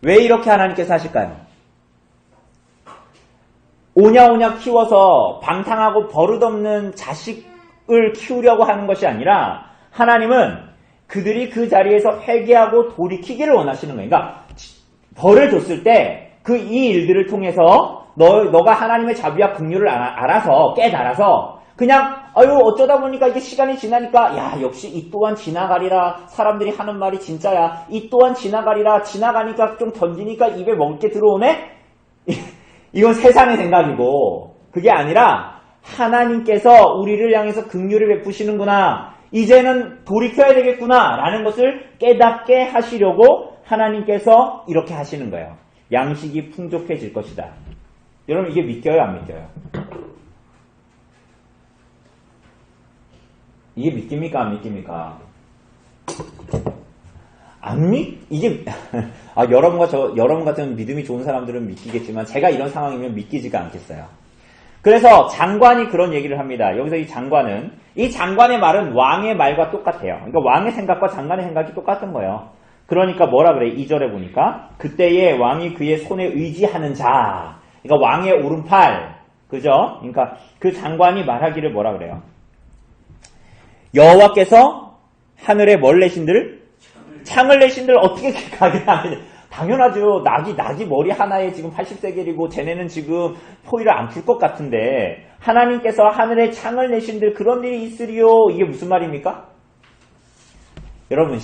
Speaker 1: 왜 이렇게 하나님께서 하실까요? 오냐오냐 키워서 방탕하고 버릇없는 자식을 키우려고 하는 것이 아니라 하나님은 그들이 그 자리에서 회개하고 돌이키기를 원하시는 거예요. 그러니까 벌을 줬을 때 이 일들을 통해서 너가 하나님의 자비와 긍휼을 알아서 깨달아서 그냥 어쩌다 보니까 이게 시간이 지나니까 야 역시 이 또한 지나가리라 사람들이 하는 말이 진짜야. 이 또한 지나가리라 지나가니까 좀 던지니까 입에 먹을 게 들어오네. 이건 세상의 생각이고 그게 아니라 하나님께서 우리를 향해서 긍휼을 베푸시는구나. 이제는 돌이켜야 되겠구나 라는 것을 깨닫게 하시려고 하나님께서 이렇게 하시는 거예요. 양식이 풍족해질 것이다. 여러분 이게 믿겨요 안 믿겨요? 이게 믿깁니까 안 믿깁니까? 이게 여러분 같은 믿음이 좋은 사람들은 믿기겠지만 제가 이런 상황이면 믿기지가 않겠어요. 그래서 장관이 그런 얘기를 합니다. 여기서 이 장관의 말은 왕의 말과 똑같아요. 그러니까 왕의 생각과 장관의 생각이 똑같은 거예요. 그러니까 뭐라 그래? 2절에 보니까 그때에 왕이 그의 손에 의지하는 자, 그러니까 왕의 오른팔, 그죠? 그러니까 그 장관이 말하기를 뭐라 그래요? 여호와께서 하늘에 뭘 내신들? 창을 내신들 어떻게 가게 하느냐? 당연하죠. 낙이 머리 하나에 지금 80세겔이고 쟤네는 지금 포위를 안 풀 것 같은데 하나님께서 하늘에 창을 내신들 그런 일이 있으리요. 이게 무슨 말입니까? 여러분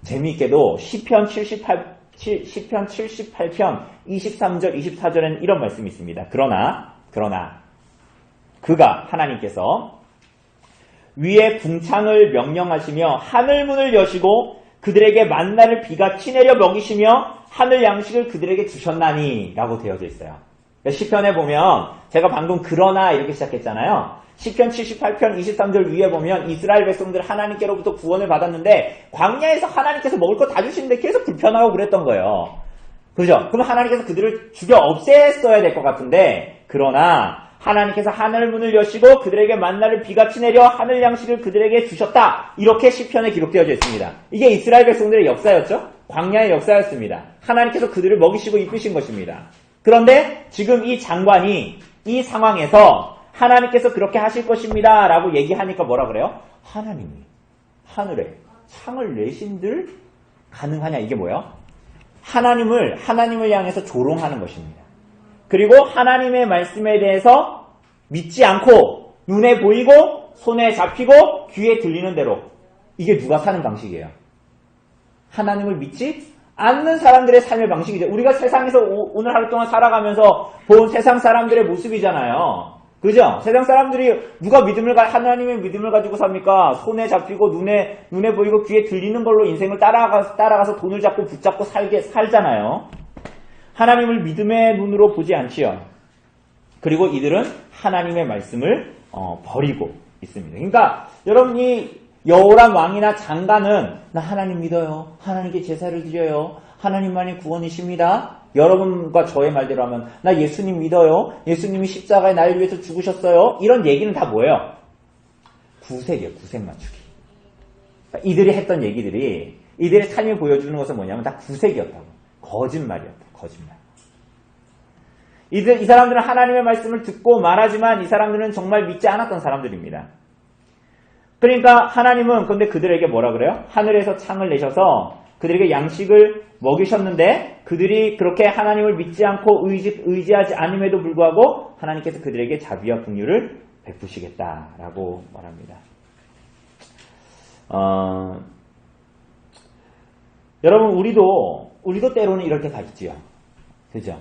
Speaker 1: 재미있게도 시편 78편 23절 24절에는 이런 말씀이 있습니다. 그러나 그가 하나님께서 위에 궁창을 명령하시며 하늘문을 여시고 그들에게 만나를 비같이 내려 먹이시며 하늘 양식을 그들에게 주셨나니 라고 되어져 있어요. 시편에 보면 제가 방금 그러나 이렇게 시작했잖아요. 시편 78편 23절 위에 보면 이스라엘 백성들 하나님께로부터 구원을 받았는데 광야에서 하나님께서 먹을 거 다 주시는데 계속 불편하고 그랬던 거예요. 그죠? 그럼 하나님께서 그들을 죽여 없앴어야 될 것 같은데 그러나 하나님께서 하늘문을 여시고 그들에게 만나를 비같이 내려 하늘 양식을 그들에게 주셨다. 이렇게 시편에 기록되어져 있습니다. 이게 이스라엘 백성들의 역사였죠? 광야의 역사였습니다. 하나님께서 그들을 먹이시고 이끄신 것입니다. 그런데 지금 이 장관이 이 상황에서 하나님께서 그렇게 하실 것입니다 라고 얘기하니까 뭐라 그래요? 하나님이 하늘에 창을 내신들 가능하냐? 이게 뭐예요? 하나님을 향해서 조롱하는 것입니다. 그리고 하나님의 말씀에 대해서 믿지 않고 눈에 보이고 손에 잡히고 귀에 들리는 대로 이게 누가 사는 방식이에요? 하나님을 믿지 않는 사람들의 삶의 방식이죠. 우리가 세상에서 오늘 하루 동안 살아가면서 본 세상 사람들의 모습이잖아요. 그죠? 세상 사람들이 하나님의 믿음을 가지고 삽니까? 손에 잡히고 눈에 보이고 귀에 들리는 걸로 인생을 따라가서 돈을 잡고 붙잡고 살잖아요. 하나님을 믿음의 눈으로 보지 않지요. 그리고 이들은 하나님의 말씀을 버리고 있습니다. 그러니까 여러분이 여호람 왕이나 장관은 나 하나님 믿어요. 하나님께 제사를 드려요. 하나님만이 구원이십니다. 여러분과 저의 말대로 하면 나 예수님 믿어요. 예수님이 십자가에 나를 위해서 죽으셨어요. 이런 얘기는 다 뭐예요? 구색이에요. 구색 맞추기. 그러니까 이들이 했던 얘기들이 이들의 삶이 보여주는 것은 뭐냐면 다 구색이었다고. 거짓말이었다. 거짓말. 이 사람들은 하나님의 말씀을 듣고 말하지만 이 사람들은 정말 믿지 않았던 사람들입니다. 그러니까 하나님은 근데 그들에게 뭐라 그래요? 하늘에서 창을 내셔서 그들에게 양식을 먹이셨는데 그들이 그렇게 하나님을 믿지 않고 의지하지 않음에도 불구하고 하나님께서 그들에게 자비와 긍휼을 베푸시겠다라고 말합니다. 여러분 우리도 때로는 이렇게 가지요. 그죠?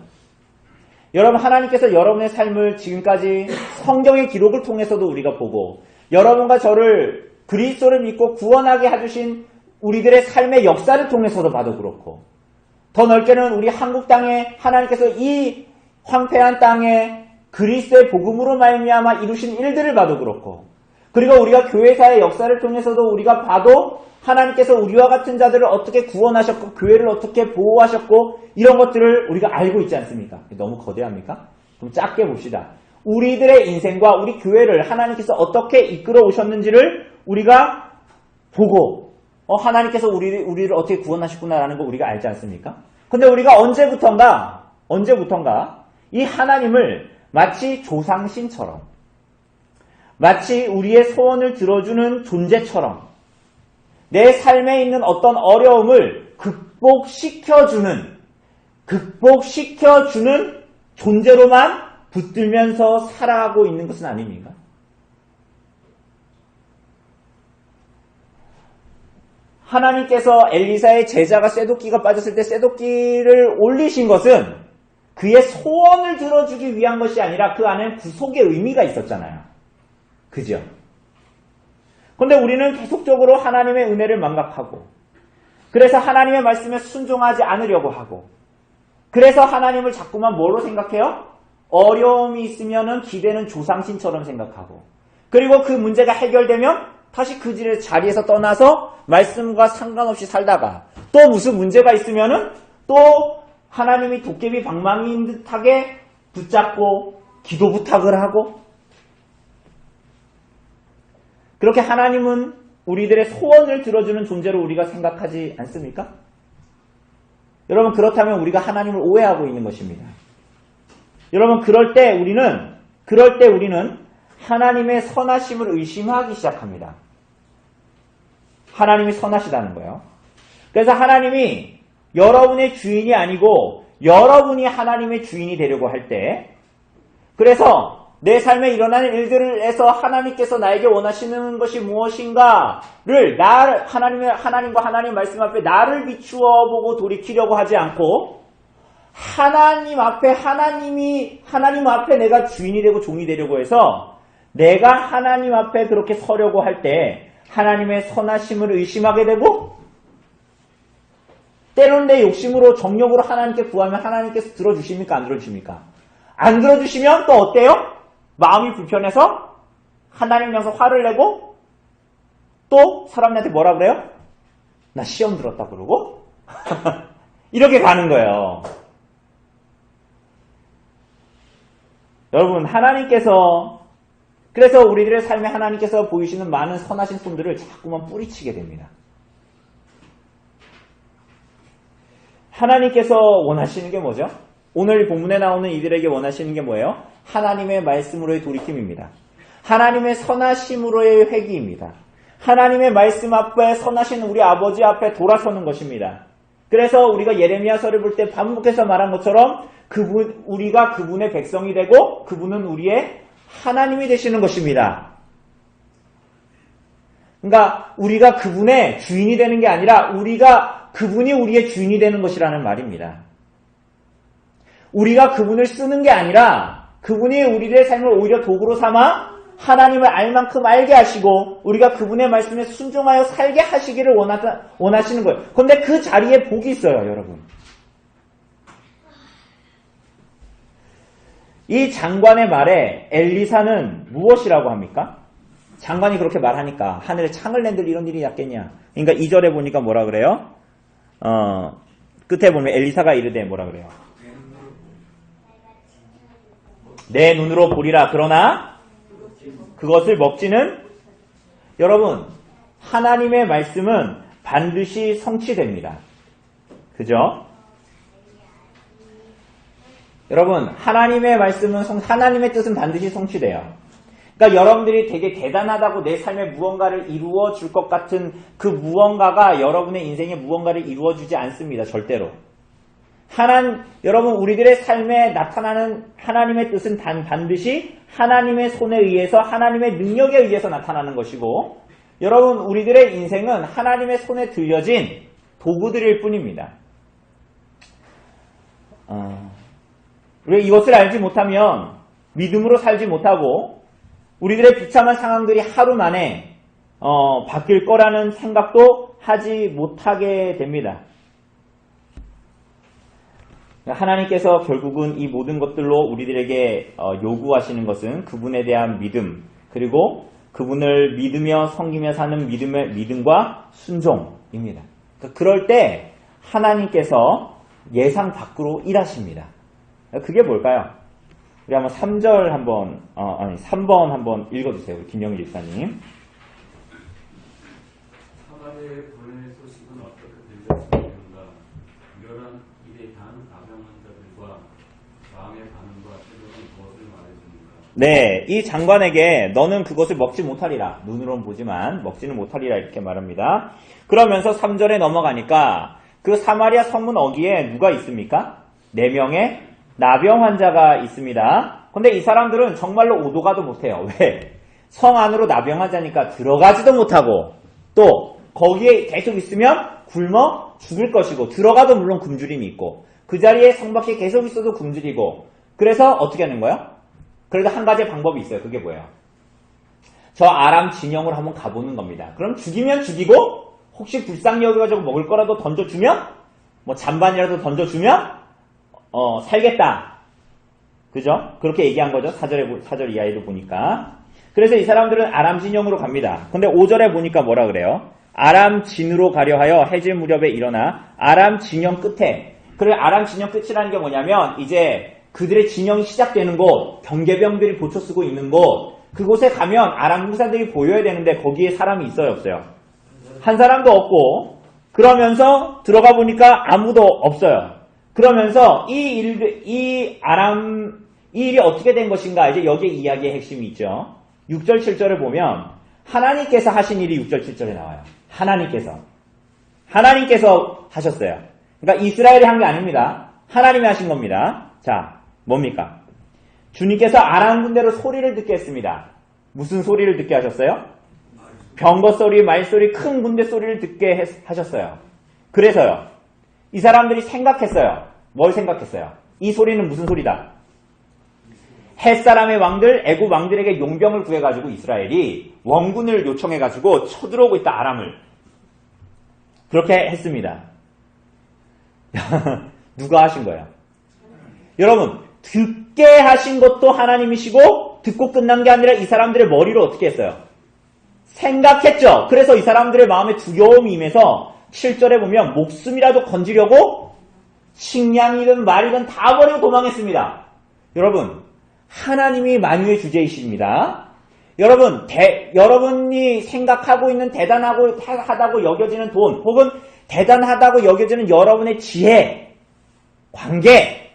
Speaker 1: 여러분 하나님께서 여러분의 삶을 지금까지 성경의 기록을 통해서도 우리가 보고 여러분과 저를 그리스도를 믿고 구원하게 해주신
Speaker 4: 우리들의 삶의 역사를 통해서도 봐도 그렇고, 더 넓게는 우리 한국 땅에 하나님께서 이 황폐한 땅에 그리스도의 복음으로 말미암아 이루신 일들을 봐도 그렇고, 그리고 우리가 교회사의 역사를 통해서도 우리가 봐도 하나님께서 우리와 같은 자들을 어떻게 구원하셨고 교회를 어떻게 보호하셨고 이런 것들을 우리가 알고 있지 않습니까? 너무 거대합니까? 좀 작게 봅시다. 우리들의 인생과 우리 교회를 하나님께서 어떻게 이끌어 오셨는지를 우리가 보고 하나님께서 우리를 어떻게 구원하셨구나라는 거 우리가 알지 않습니까? 근데 우리가 언제부턴가 이 하나님을 마치 조상신처럼, 마치 우리의 소원을 들어주는 존재처럼 내 삶에 있는 어떤 어려움을 극복시켜주는 존재로만 붙들면서 살아가고 있는 것은 아닙니까? 하나님께서 엘리사의 제자가 쇠도끼가 빠졌을 때 쇠도끼를 올리신 것은 그의 소원을 들어주기 위한 것이 아니라 그 안에는 구속의 의미가 있었잖아요. 그죠? 그런데 우리는 계속적으로 하나님의 은혜를 망각하고, 그래서 하나님의 말씀에 순종하지 않으려고 하고, 그래서 하나님을 자꾸만 뭐로 생각해요? 어려움이 있으면은 기대는 조상신처럼 생각하고, 그리고 그 문제가 해결되면 다시 그 자리에서 떠나서 말씀과 상관없이 살다가 또 무슨 문제가 있으면은 또 하나님이 도깨비 방망이인 듯하게 붙잡고 기도 부탁을 하고, 그렇게 하나님은 우리들의 소원을 들어주는 존재로 우리가 생각하지 않습니까? 여러분, 그렇다면 우리가 하나님을 오해하고 있는 것입니다. 여러분, 그럴 때 우리는 하나님의 선하심을 의심하기 시작합니다. 하나님이 선하시다는 거예요. 그래서 하나님이 여러분의 주인이 아니고 여러분이 하나님의 주인이 되려고 할 때, 그래서 내 삶에 일어나는 일들에서 하나님께서 나에게 원하시는 것이 무엇인가를 하나님과 하나님 말씀 앞에 나를 비추어 보고 돌이키려고 하지 않고, 하나님 앞에 내가 주인이 되고 종이 되려고 해서 내가 하나님 앞에 그렇게 서려고 할 때 하나님의 선하심을 의심하게 되고, 때로는 내 욕심으로 정욕으로 하나님께 구하면 하나님께서 들어주십니까? 안 들어주십니까? 안 들어주시면 또 어때요? 마음이 불편해서 하나님 향해서 화를 내고 또 사람들한테 뭐라 그래요? 나 시험 들었다 그러고 이렇게 가는 거예요. 여러분, 그래서 우리들의 삶에 하나님께서 보이시는 많은 선하신 손들을 자꾸만 뿌리치게 됩니다. 하나님께서 원하시는 게 뭐죠? 오늘 본문에 나오는 이들에게 원하시는 게 뭐예요? 하나님의 말씀으로의 돌이킴입니다. 하나님의 선하심으로의 회개입니다. 하나님의 말씀 앞에 선하신 우리 아버지 앞에 돌아서는 것입니다. 그래서 우리가 예레미야서를 볼 때 반복해서 말한 것처럼 우리가 그분의 백성이 되고 그분은 우리의 하나님이 되시는 것입니다. 그러니까 우리가 그분의 주인이 되는 게 아니라 그분이 우리의 주인이 되는 것이라는 말입니다. 우리가 그분을 쓰는 게 아니라 그분이 우리의 삶을 오히려 도구로 삼아 하나님을 알 만큼 알게 하시고 우리가 그분의 말씀에 순종하여 살게 하시기를 원하시는 거예요. 그런데 그 자리에 복이 있어요, 여러분. 이 장관의 말에 엘리사는 무엇이라고 합니까? 장관이 그렇게 말하니까 하늘에 창을 낸들 이런 일이 낫겠냐. 그러니까 2절에 보니까 뭐라 그래요? 끝에 보면 엘리사가 이르되 뭐라 그래요? 내 눈으로 보리라. 그러나 그것을 먹지는, 여러분, 하나님의 말씀은 반드시 성취됩니다. 그죠? 여러분, 하나님의 말씀은 하나님의 뜻은 반드시 성취돼요. 그러니까 여러분들이 되게 대단하다고 내 삶에 무언가를 이루어 줄 것 같은 그 무언가가 여러분의 인생에 무언가를 이루어 주지 않습니다. 절대로. 여러분, 우리들의 삶에 나타나는 하나님의 뜻은 반드시 하나님의 손에 의해서, 하나님의 능력에 의해서 나타나는 것이고, 여러분, 우리들의 인생은 하나님의 손에 들려진 도구들일 뿐입니다. 우리가 이것을 알지 못하면 믿음으로 살지 못하고, 우리들의 비참한 상황들이 하루 만에 바뀔 거라는 생각도 하지 못하게 됩니다. 하나님께서 결국은 이 모든 것들로 우리들에게 요구하시는 것은 그분에 대한 믿음, 그리고 그분을 믿으며 섬기며 사는 믿음과 순종입니다. 그럴 때 하나님께서 예상 밖으로 일하십니다. 그게 뭘까요? 우리 한번 3절 한번, 3번 한번 읽어주세요. 우리 김영일 집사님.
Speaker 5: 사마리아의 구원의 소식은 어떻게 들렸습니까? 멸한 일에 단 가병한 자들과 왕의 반응과 태도는 무엇을 말해줍니까?
Speaker 4: 네, 이 장관에게 너는 그것을 먹지 못하리라. 눈으로는 보지만 먹지는 못하리라 이렇게 말합니다. 그러면서 3절에 넘어가니까 그 사마리아 성문 어귀에 누가 있습니까? 4명의 나병 환자가 있습니다. 근데 이 사람들은 정말로 오도 가도 못해요. 왜? 성 안으로 나병 환자니까 들어가지도 못하고 또 거기에 계속 있으면 굶어 죽을 것이고 들어가도 물론 굶주림이 있고 그 자리에 성 밖에 계속 있어도 굶주리고 그래서 어떻게 하는 거예요? 그래도 한 가지 방법이 있어요. 그게 뭐예요? 저 아람 진영으로 한번 가보는 겁니다. 그럼 죽이면 죽이고 혹시 불쌍히 여겨가지고 먹을 거라도 던져주면 뭐 잔반이라도 던져주면 살겠다. 그죠? 그렇게 얘기한 거죠. 4절 이하에도 보니까. 그래서 이 사람들은 아람 진영으로 갑니다. 근데 5절에 보니까 뭐라 그래요? 아람 진으로 가려 하여 해질 무렵에 일어나 아람 진영 끝에. 그래 아람 진영 끝이라는 게 뭐냐면 이제 그들의 진영이 시작되는 곳, 경계병들이 보초 쓰고 있는 곳, 그곳에 가면 아람 군사들이 보여야 되는데 거기에 사람이 있어요, 없어요? 한 사람도 없고 그러면서 들어가 보니까 아무도 없어요. 그러면서 이 일이 어떻게 된 것인가? 이제 여기에 이야기의 핵심이 있죠. 6절, 7절을 보면 하나님께서 하신 일이 6절, 7절에 나와요. 하나님께서 하셨어요. 그러니까 이스라엘이 한 게 아닙니다. 하나님이 하신 겁니다. 자, 뭡니까? 주님께서 아람 군대로 소리를 듣게 했습니다. 무슨 소리를 듣게 하셨어요? 병거 소리, 말소리, 큰 군대 소리를 듣게 하셨어요. 그래서요. 이 사람들이 생각했어요. 뭘 생각했어요? 이 소리는 무슨 소리다? 햇사람의 왕들, 애굽 왕들에게 용병을 구해가지고 이스라엘이 원군을 요청해가지고 쳐들어오고 있다, 아람을. 그렇게 했습니다. 누가 하신 거예요? 여러분, 듣게 하신 것도 하나님이시고 듣고 끝난 게 아니라 이 사람들의 머리로 어떻게 했어요? 생각했죠. 그래서 이 사람들의 마음에 두려움이 임해서 7절에 보면 목숨이라도 건지려고 식량이든 말이든 다 버리고 도망했습니다. 여러분, 하나님이 만유의 주제이십니다. 여러분, 여러분이 생각하고 있는 대단하다고 여겨지는 돈 혹은 대단하다고 여겨지는 여러분의 지혜, 관계,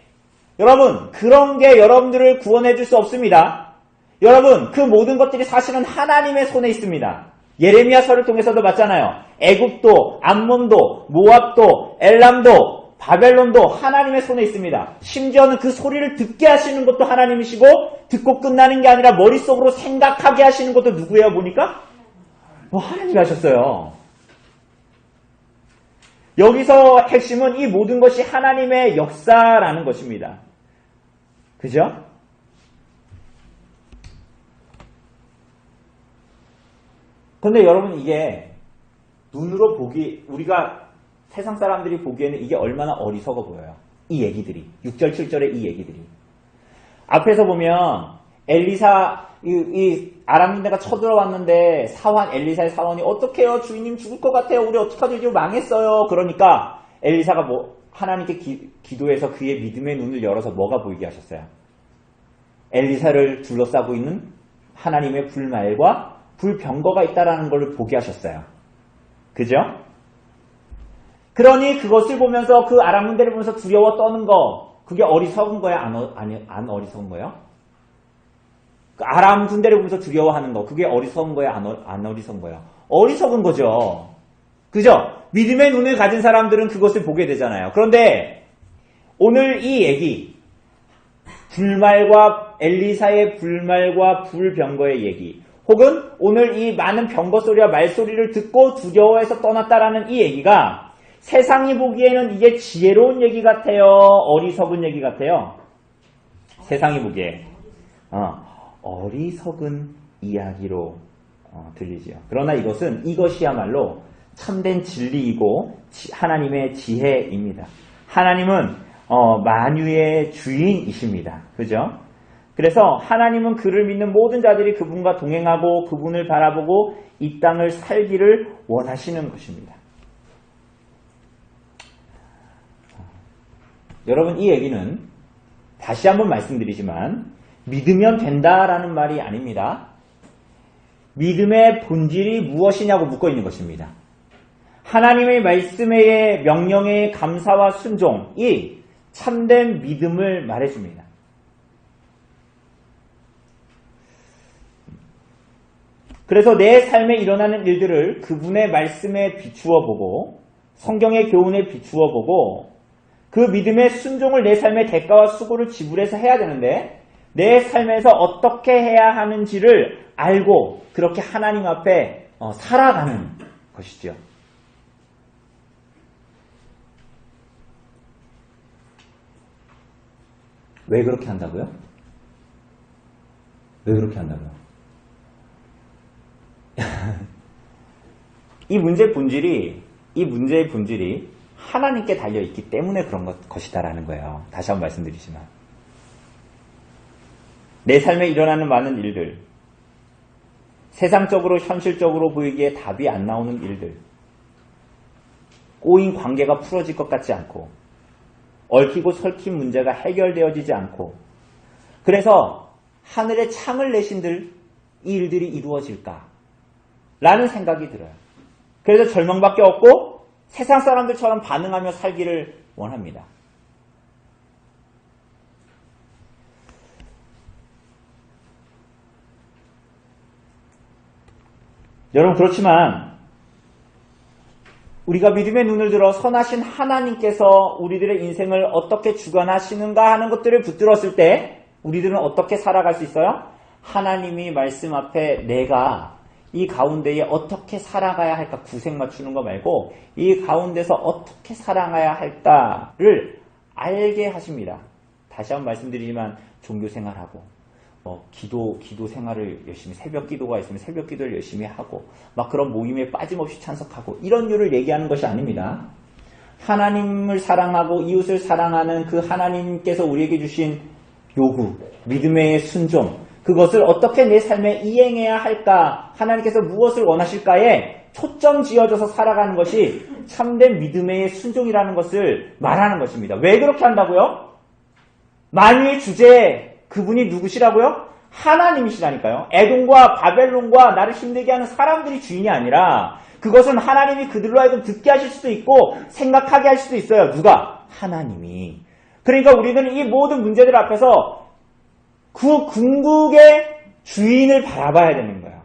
Speaker 4: 여러분, 그런 게 여러분들을 구원해 줄 수 없습니다. 여러분, 그 모든 것들이 사실은 하나님의 손에 있습니다. 예레미야서를 통해서도 봤잖아요. 애굽도, 암몬도, 모압도, 엘람도, 바벨론도 하나님의 손에 있습니다. 심지어는 그 소리를 듣게 하시는 것도 하나님이시고 듣고 끝나는 게 아니라 머릿속으로 생각하게 하시는 것도 누구예요? 보니까? 하나님이 하셨어요. 여기서 핵심은 이 모든 것이 하나님의 역사라는 것입니다. 그죠? 근데 여러분 이게 눈으로 우리가 세상 사람들이 보기에는 이게 얼마나 어리석어 보여요. 이 얘기들이. 6절, 7절의 이 얘기들이. 앞에서 보면 이 아람 군대가 쳐들어왔는데 엘리사의 사원이 어떡해요? 주인님 죽을 것 같아요. 우리 어떡하죠? 이제 망했어요. 그러니까 엘리사가 하나님께 기도해서 그의 믿음의 눈을 열어서 뭐가 보이게 하셨어요? 엘리사를 둘러싸고 있는 하나님의 불말과 불병거가 있다라는 걸 보게 하셨어요. 그죠? 그러니 그것을 보면서 그 아람 군대를 보면서 두려워 떠는 거, 그게 어리석은 거야? 안 어리석은 거예요? 그 아람 군대를 보면서 두려워하는 거, 그게 어리석은 거야? 안 어리석은 거야? 어리석은 거죠. 그죠? 믿음의 눈을 가진 사람들은 그것을 보게 되잖아요. 그런데 오늘 이 얘기, 엘리사의 불말과 불병거의 얘기, 혹은 오늘 이 많은 병거 소리와 말소리를 듣고 두려워해서 떠났다라는 이 얘기가 세상이 보기에는 이게 지혜로운 얘기 같아요? 어리석은 얘기 같아요? 세상이 보기에 어리석은 이야기로 들리지요. 그러나 이것이야말로 참된 진리이고 하나님의 지혜입니다. 하나님은 만유의 주인이십니다. 그죠? 그래서 하나님은 그를 믿는 모든 자들이 그분과 동행하고 그분을 바라보고 이 땅을 살기를 원하시는 것입니다. 여러분, 이 얘기는 다시 한번 말씀드리지만 믿으면 된다라는 말이 아닙니다. 믿음의 본질이 무엇이냐고 묻고 있는 것입니다. 하나님의 말씀의 명령에 감사와 순종이 참된 믿음을 말해줍니다. 그래서 내 삶에 일어나는 일들을 그분의 말씀에 비추어 보고 성경의 교훈에 비추어 보고 그 믿음의 순종을 내 삶의 대가와 수고를 지불해서 해야 되는데 내 삶에서 어떻게 해야 하는지를 알고 그렇게 하나님 앞에 살아가는 것이죠. 왜 그렇게 한다고요? 왜 그렇게 한다고요? 이 문제의 본질이 하나님께 달려있기 때문에 그런 것이다라는 거예요. 다시 한번 말씀드리지만. 내 삶에 일어나는 많은 일들, 세상적으로 현실적으로 보이기에 답이 안 나오는 일들, 꼬인 관계가 풀어질 것 같지 않고 얽히고 설킨 문제가 해결되어지지 않고 그래서 하늘에 창을 내신들 이 일들이 이루어질까? 라는 생각이 들어요. 그래서 절망밖에 없고 세상 사람들처럼 반응하며 살기를 원합니다. 여러분, 그렇지만 우리가 믿음의 눈을 들어 선하신 하나님께서 우리들의 인생을 어떻게 주관하시는가 하는 것들을 붙들었을 때 우리들은 어떻게 살아갈 수 있어요? 하나님이 말씀 앞에 내가 이 가운데에 어떻게 살아가야 할까 구색 맞추는 거 말고 이 가운데서 어떻게 살아가야 할까를 알게 하십니다. 다시 한번 말씀드리지만 종교 생활하고 기도 생활을 열심히 새벽 기도가 있으면 새벽 기도를 열심히 하고 막 그런 모임에 빠짐없이 참석하고 이런 류를 얘기하는 것이 아닙니다. 하나님을 사랑하고 이웃을 사랑하는 그 하나님께서 우리에게 주신 요구, 믿음의 순종, 그것을 어떻게 내 삶에 이행해야 할까, 하나님께서 무엇을 원하실까에 초점 지어져서 살아가는 것이 참된 믿음의 순종이라는 것을 말하는 것입니다. 왜 그렇게 한다고요? 만유의 주제, 그분이 누구시라고요? 하나님이시라니까요. 에돔과 바벨론과 나를 힘들게 하는 사람들이 주인이 아니라 그것은 하나님이 그들로 하여금 듣게 하실 수도 있고 생각하게 할 수도 있어요. 누가? 하나님이. 그러니까 우리는 이 모든 문제들 앞에서 그 궁극의 주인을 바라봐야 되는 거예요.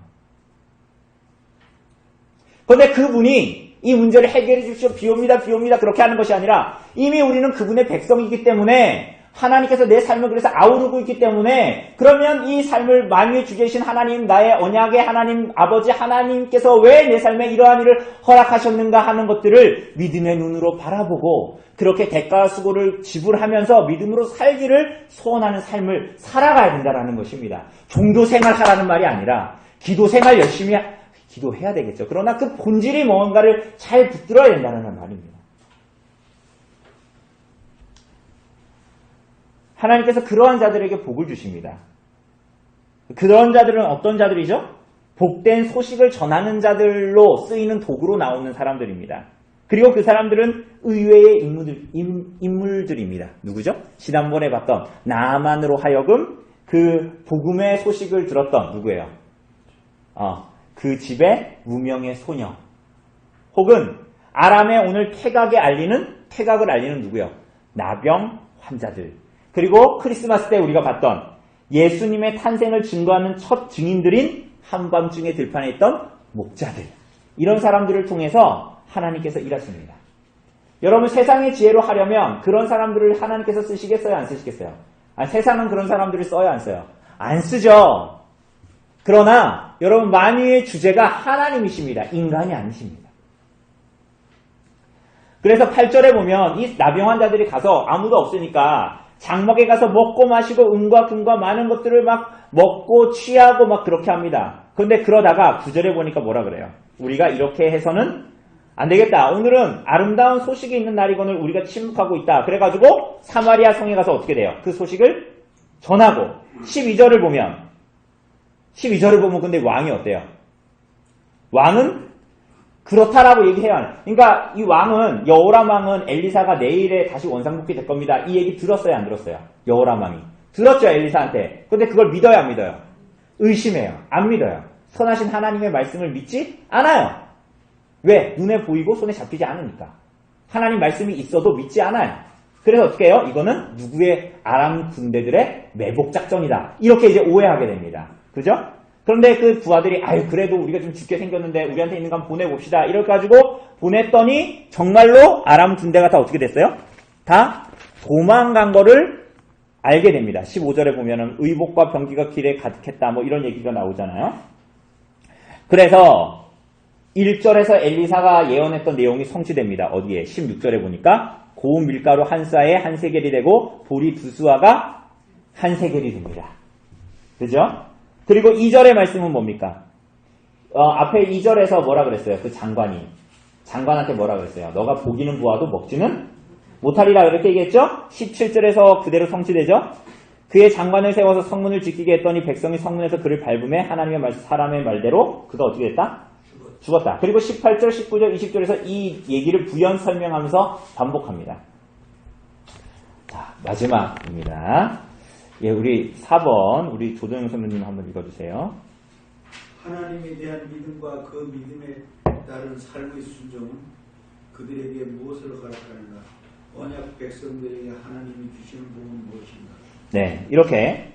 Speaker 4: 그런데 그분이 이 문제를 해결해 주십시오. 비옵니다. 그렇게 하는 것이 아니라 이미 우리는 그분의 백성이기 때문에 하나님께서 내 삶을 그래서 아우르고 있기 때문에 그러면 이 삶을 만유의 주제이신 하나님, 나의 언약의 하나님, 아버지 하나님께서 왜 내 삶에 이러한 일을 허락하셨는가 하는 것들을 믿음의 눈으로 바라보고 그렇게 대가와 수고를 지불하면서 믿음으로 살기를 소원하는 삶을 살아가야 된다는 것입니다. 종교 생활 하라는 말이 아니라 기도 생활 열심히 기도해야 되겠죠. 그러나 그 본질이 뭔가를 잘 붙들어야 된다는 말입니다. 하나님께서 그러한 자들에게 복을 주십니다. 그런 자들은 어떤 자들이죠? 복된 소식을 전하는 자들로 쓰이는 도구로 나오는 사람들입니다. 그리고 그 사람들은 의외의 인물들입니다. 누구죠? 지난번에 봤던 나아만으로 하여금 그 복음의 소식을 들었던 누구예요? 그 집의 무명의 소녀. 혹은 아람의 오늘 퇴각을 알리는 누구예요? 나병 환자들. 그리고 크리스마스 때 우리가 봤던 예수님의 탄생을 증거하는 첫 증인들인 한밤중에 들판에 있던 목자들. 이런 사람들을 통해서 하나님께서 일하십니다. 여러분, 세상의 지혜로 하려면 그런 사람들을 하나님께서 쓰시겠어요? 안 쓰시겠어요? 세상은 그런 사람들을 써요? 안 써요? 안 쓰죠. 그러나 여러분, 만유의 주제가 하나님이십니다. 인간이 아니십니다. 그래서 8절에 보면 이 나병 환자들이 가서 아무도 없으니까 장막에 가서 먹고 마시고 은과 금과 많은 것들을 막 먹고 취하고 막 그렇게 합니다. 그런데 그러다가 9절에 보니까 뭐라 그래요? 우리가 이렇게 해서는 안 되겠다. 오늘은 아름다운 소식이 있는 날이거늘 우리가 침묵하고 있다. 그래가지고 사마리아 성에 가서 어떻게 돼요? 그 소식을 전하고 12절을 보면 근데 왕이 어때요? 왕은 그렇다라고 얘기해요. 그러니까 이 왕은 여호람 왕은 엘리사가 내일에 다시 원상복귀 될 겁니다. 이 얘기 들었어요, 안 들었어요? 여호람 왕이 들었죠, 엘리사한테. 근데 그걸 믿어요, 안 믿어요? 의심해요, 안 믿어요. 선하신 하나님의 말씀을 믿지 않아요. 왜? 눈에 보이고 손에 잡히지 않으니까. 하나님 말씀이 있어도 믿지 않아요. 그래서 어떻게 해요? 이거는 누구의 아람 군대들의 매복 작전이다. 이렇게 이제 오해하게 됩니다. 그죠? 그런데 그 부하들이 아유 그래도 우리가 좀 죽게 생겼는데 우리한테 있는 거 한번 보내봅시다. 이렇게 가지고 보냈더니 정말로 아람 군대가 다 어떻게 됐어요? 다 도망간 거를 알게 됩니다. 15절에 보면은 의복과 병기가 길에 가득했다. 뭐 이런 얘기가 나오잖아요. 그래서 1절에서 엘리사가 예언했던 내용이 성취됩니다. 어디에? 16절에 보니까 고운 밀가루 한 싸에 한 세겔이 되고 보리 두 수아가 한 세겔이 됩니다. 그죠? 그리고 2절의 말씀은 뭡니까? 앞에 2절에서 뭐라 그랬어요? 그 장관한테 뭐라 그랬어요? 너가 보기는 보아도 먹지는 못하리라 이렇게 얘기했죠? 17절에서 그대로 성취되죠? 그의 장관을 세워서 성문을 지키게 했더니 백성이 성문에서 그를 밟음에 하나님의 사람의 말대로 그가 어떻게 됐다? 죽었다. 그리고 18절, 19절, 20절에서 이 얘기를 부연 설명하면서 반복합니다. 자, 마지막입니다. 예, 우리 4번, 우리 조정영 선생님 한번 읽어주세요.
Speaker 2: 하나님에 대한 믿음과 그 믿음에 따른 삶의 순종은 그들에게 무엇을 가르치는가? 언약 백성들에게 하나님이 주시는 복은 무엇인가?
Speaker 4: 네, 이렇게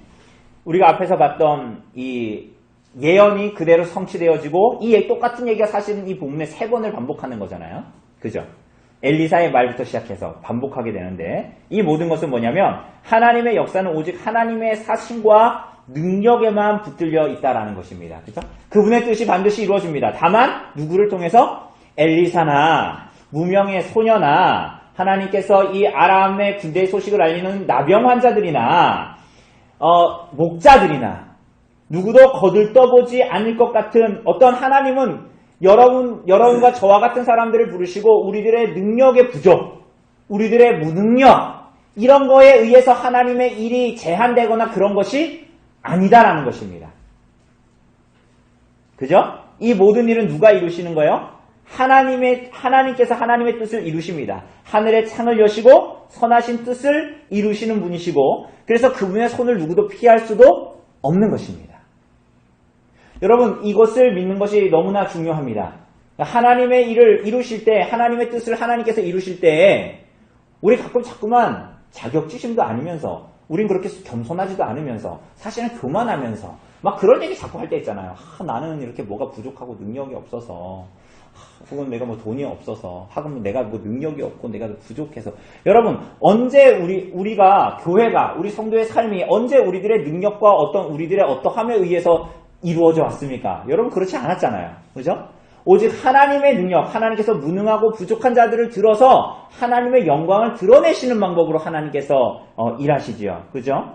Speaker 4: 우리가 앞에서 봤던 이 예언이 그대로 성취되어지고 이 똑같은 얘기가 사실은 이 본문에 3번을 반복하는 거잖아요. 그죠? 엘리사의 말부터 시작해서 반복하게 되는데 이 모든 것은 뭐냐면 하나님의 역사는 오직 하나님의 사신과 능력에만 붙들려 있다라는 것입니다. 그죠? 그분의 뜻이 반드시 이루어집니다. 다만 누구를 통해서? 엘리사나 무명의 소녀나 하나님께서 이 아람의 군대의 소식을 알리는 나병 환자들이나 목자들이나 누구도 거들떠보지 않을 것 같은 어떤 하나님은 여러분과 저와 같은 사람들을 부르시고 우리들의 능력의 부족, 우리들의 무능력 이런 거에 의해서 하나님의 일이 제한되거나 그런 것이 아니다라는 것입니다. 그죠? 이 모든 일은 누가 이루시는 거예요? 하나님께서 하나님의 뜻을 이루십니다. 하늘의 창을 여시고 선하신 뜻을 이루시는 분이시고 그래서 그분의 손을 누구도 피할 수도 없는 것입니다. 여러분 이것을 믿는 것이 너무나 중요합니다. 하나님의 일을 이루실 때 하나님의 뜻을 하나님께서 이루실 때 우리 가끔 자꾸만 자격지심도 아니면서 우린 그렇게 겸손하지도 않으면서 사실은 교만하면서 막 그런 얘기 자꾸 할 때 있잖아요. 나는 이렇게 뭐가 부족하고 능력이 없어서 혹은 내가 뭐 돈이 없어서 혹은 내가 뭐 능력이 없고 내가 부족해서 여러분 언제 우리가 교회가 우리 성도의 삶이 언제 우리들의 능력과 우리들의 어떠함에 의해서 이루어져 왔습니까? 여러분 그렇지 않았잖아요. 그죠? 오직 하나님의 능력, 하나님께서 무능하고 부족한 자들을 들어서 하나님의 영광을 드러내시는 방법으로 하나님께서 일하시지요. 그죠?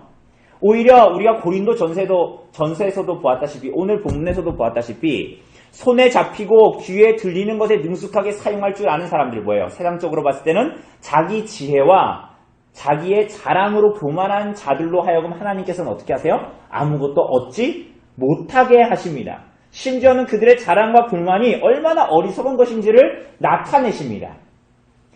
Speaker 4: 오히려 우리가 고린도 전서에서도 보았다시피 오늘 본문에서도 보았다시피 손에 잡히고 귀에 들리는 것에 능숙하게 사용할 줄 아는 사람들이 뭐예요? 세상적으로 봤을 때는 자기 지혜와 자기의 자랑으로 교만한 자들로 하여금 하나님께서는 어떻게 하세요? 아무것도 얻지 못하게 하십니다. 심지어는 그들의 자랑과 불만이 얼마나 어리석은 것인지를 나타내십니다.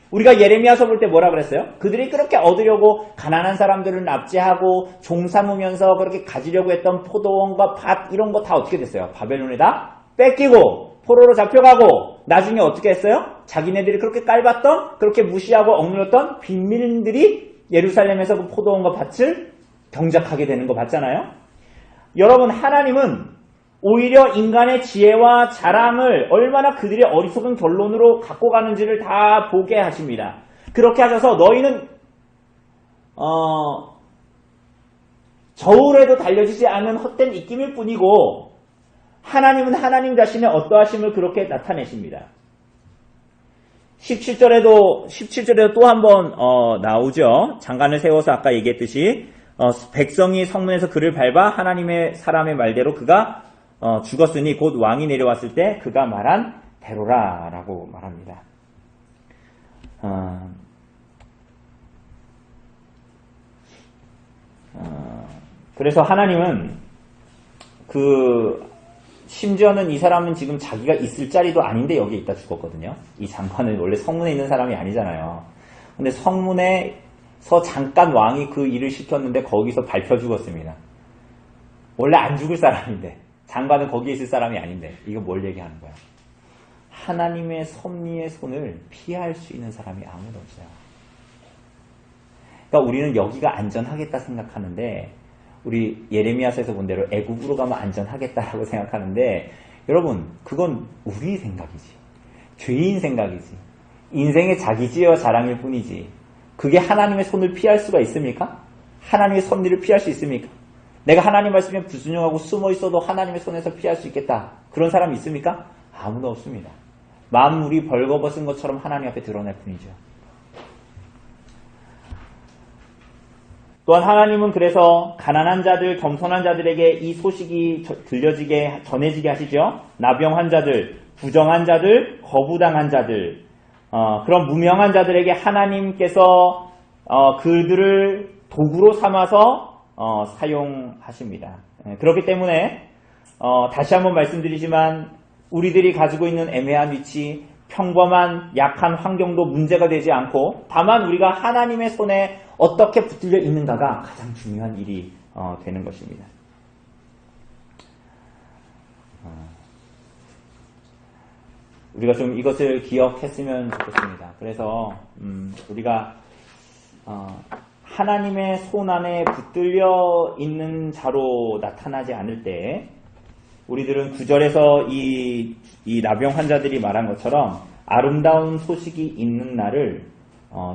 Speaker 4: 우리가 예레미야서 볼 때 뭐라 그랬어요? 그들이 그렇게 얻으려고 가난한 사람들을 납치하고 종 삼으면서 그렇게 가지려고 했던 포도원과 밭 이런 거 다 어떻게 됐어요? 바벨론에다 뺏기고 포로로 잡혀가고 나중에 어떻게 했어요? 자기네들이 그렇게 깔봤던 그렇게 무시하고 억눌렀던 빈민들이 예루살렘에서 그 포도원과 밭을 경작하게 되는 거 봤잖아요. 여러분 하나님은 오히려 인간의 지혜와 자랑을 얼마나 그들의 어리석은 결론으로 갖고 가는지를 다 보게 하십니다. 그렇게 하셔서 너희는 저울에도 달려지지 않은 헛된 입김일 뿐이고 하나님은 하나님 자신의 어떠하심을 그렇게 나타내십니다. 17절에도 또 한 번 나오죠. 장관을 세워서 아까 얘기했듯이 백성이 성문에서 그를 밟아 하나님의 사람의 말대로 그가 죽었으니 곧 왕이 내려왔을 때 그가 말한 대로라 라고 말합니다. 그래서 하나님은 심지어는 이 사람은 지금 자기가 있을 자리도 아닌데 여기에 있다 죽었거든요. 이 장관은 원래 성문에 있는 사람이 아니잖아요. 근데 성문에서 잠깐 왕이 그 일을 시켰는데 거기서 밟혀 죽었습니다. 원래 안 죽을 사람인데, 장관은 거기에 있을 사람이 아닌데, 이거 뭘 얘기하는 거야? 하나님의 섭리의 손을 피할 수 있는 사람이 아무도 없어요. 그러니까 우리는 여기가 안전하겠다 생각하는데, 우리 예레미야서에서 본 대로 애국으로 가면 안전하겠다라고 생각하는데, 여러분 그건 우리 생각이지, 죄인 생각이지, 인생의 자기지혜와 자랑일 뿐이지, 그게 하나님의 손을 피할 수가 있습니까? 하나님의 섭리를 피할 수 있습니까? 내가 하나님 말씀에 불순종하고 숨어 있어도 하나님의 손에서 피할 수 있겠다, 그런 사람이 있습니까? 아무도 없습니다. 만물이 벌거벗은 것처럼 하나님 앞에 드러날 뿐이죠. 또한 하나님은 그래서 가난한 자들, 겸손한 자들에게 이 소식이 전해지게 하시죠. 나병한 자들, 부정한 자들, 거부당한 자들, 그런 무명한 자들에게 하나님께서 그들을 도구로 삼아서 사용하십니다. 그렇기 때문에 다시 한번 말씀드리지만 우리들이 가지고 있는 애매한 위치, 평범한 약한 환경도 문제가 되지 않고, 다만 우리가 하나님의 손에 어떻게 붙들려 있는가가 가장 중요한 일이 되는 것입니다. 우리가 좀 이것을 기억했으면 좋겠습니다. 그래서 우리가 하나님의 손 안에 붙들려 있는 자로 나타나지 않을 때, 우리들은 9절에서 이 나병 환자들이 말한 것처럼 아름다운 소식이 있는 날을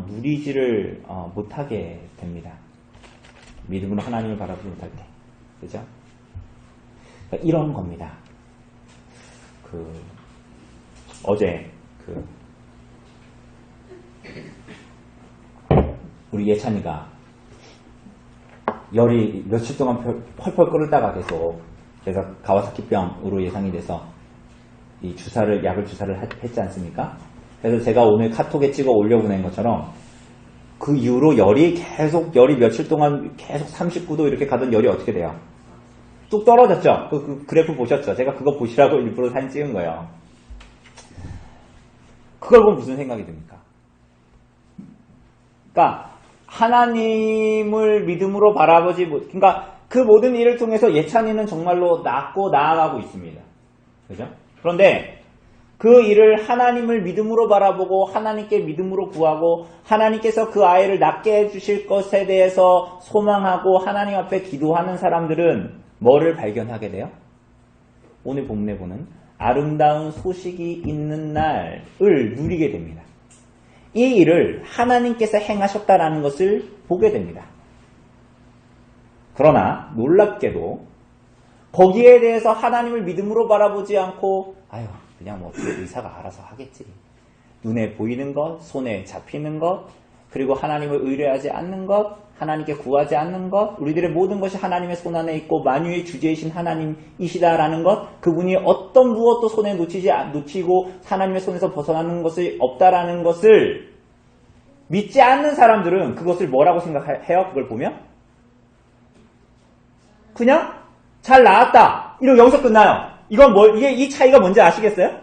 Speaker 4: 누리지를 못하게 됩니다. 믿음으로 하나님을 바라보지 못할 때, 그죠? 그러니까 이런 겁니다. 어제 우리 예찬이가 열이 며칠 동안 펄펄 끓다가 계속, 제가 가와사키병으로 예상이 돼서 이 약을 주사를 했지 않습니까? 그래서 제가 오늘 카톡에 찍어 올려보낸 것처럼 그 이후로 열이 며칠 동안 계속 39도 이렇게 가던 열이 어떻게 돼요? 뚝 떨어졌죠? 그 그래프 보셨죠? 제가 그거 보시라고 일부러 사진 찍은 거예요. 그걸 보면 무슨 생각이 듭니까? 그러니까 하나님을 믿음으로 바라보지 못, 그러니까 그 모든 일을 통해서 예찬이는 정말로 낫고 나아가고 있습니다. 그죠? 그런데 그 일을 하나님을 믿음으로 바라보고 하나님께 믿음으로 구하고 하나님께서 그 아이를 낫게 해주실 것에 대해서 소망하고 하나님 앞에 기도하는 사람들은 뭐를 발견하게 돼요? 오늘 본문에 보는 아름다운 소식이 있는 날을 누리게 됩니다. 이 일을 하나님께서 행하셨다라는 것을 보게 됩니다. 그러나 놀랍게도 거기에 대해서 하나님을 믿음으로 바라보지 않고 그냥 의사가 알아서 하겠지, 눈에 보이는 것, 손에 잡히는 것, 그리고 하나님을 의뢰하지 않는 것, 하나님께 구하지 않는 것, 우리들의 모든 것이 하나님의 손 안에 있고 만유의 주제이신 하나님이시다라는 것, 그분이 어떤 무엇도 손에 놓치고 하나님의 손에서 벗어나는 것이 없다라는 것을 믿지 않는 사람들은 그것을 뭐라고 생각해요? 그걸 보면 그냥 잘 나았다, 이러고 여기서 끝나요. 이 차이가 뭔지 아시겠어요?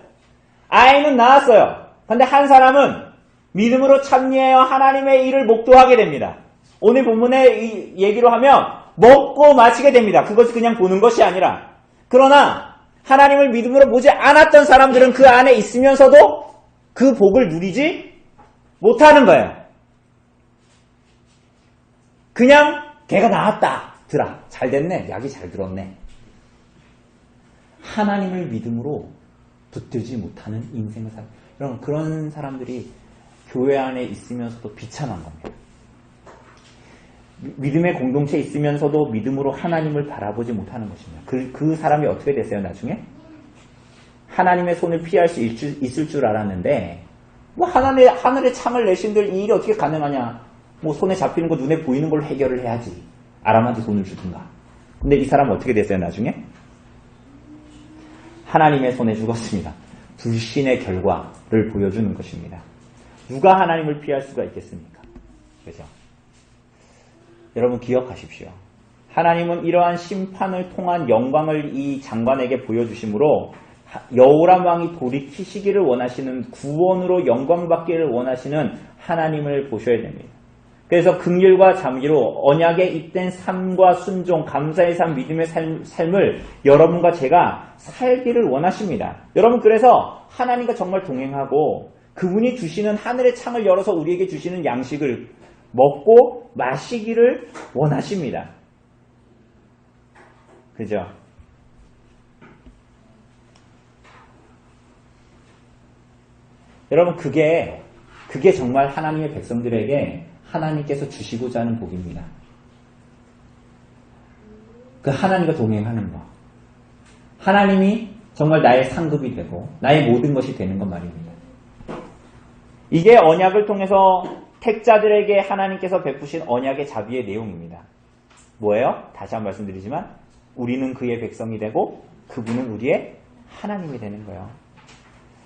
Speaker 4: 아이는 나았어요. 근데 한 사람은 믿음으로 참여하여 하나님의 일을 목도하게 됩니다. 오늘 본문의 얘기로 하면 먹고 마시게 됩니다. 그것이 그냥 보는 것이 아니라. 그러나 하나님을 믿음으로 보지 않았던 사람들은 그 안에 있으면서도 그 복을 누리지 못하는 거예요. 그냥 걔가 나았다, 잘 됐네, 약이 잘 들었네. 하나님을 믿음으로 붙들지 못하는 인생을 여러분, 그런 사람들이 교회 안에 있으면서도 비참한 겁니다. 믿음의 공동체에 있으면서도 믿음으로 하나님을 바라보지 못하는 것입니다. 그 사람이 어떻게 됐어요, 나중에? 하나님의 손을 피할 수 있을 줄 알았는데, 하늘에 창을 내신들 이 일이 어떻게 가능하냐? 손에 잡히는 거, 눈에 보이는 걸로 해결을 해야지. 아람한테 돈을 주든가. 근데 이 사람은 어떻게 됐어요, 나중에? 하나님의 손에 죽었습니다. 불신의 결과를 보여주는 것입니다. 누가 하나님을 피할 수가 있겠습니까? 그죠? 여러분 기억하십시오. 하나님은 이러한 심판을 통한 영광을 이 장관에게 보여주심으로 여호람 왕이 돌이키시기를 원하시는, 구원으로 영광받기를 원하시는 하나님을 보셔야 됩니다. 그래서 긍휼과 자비로 언약에 잇된 삶과 순종, 감사의 삶, 믿음의 삶을 여러분과 제가 살기를 원하십니다. 여러분 그래서 하나님과 정말 동행하고 그분이 주시는 하늘의 창을 열어서 우리에게 주시는 양식을 먹고 마시기를 원하십니다. 그죠? 여러분 그게 정말 하나님의 백성들에게 하나님께서 주시고자 하는 복입니다. 그 하나님과 동행하는 것. 하나님이 정말 나의 상급이 되고 나의 모든 것이 되는 것 말입니다. 이게 언약을 통해서 택자들에게 하나님께서 베푸신 언약의 자비의 내용입니다. 뭐예요? 다시 한번 말씀드리지만 우리는 그의 백성이 되고 그분은 우리의 하나님이 되는 거예요.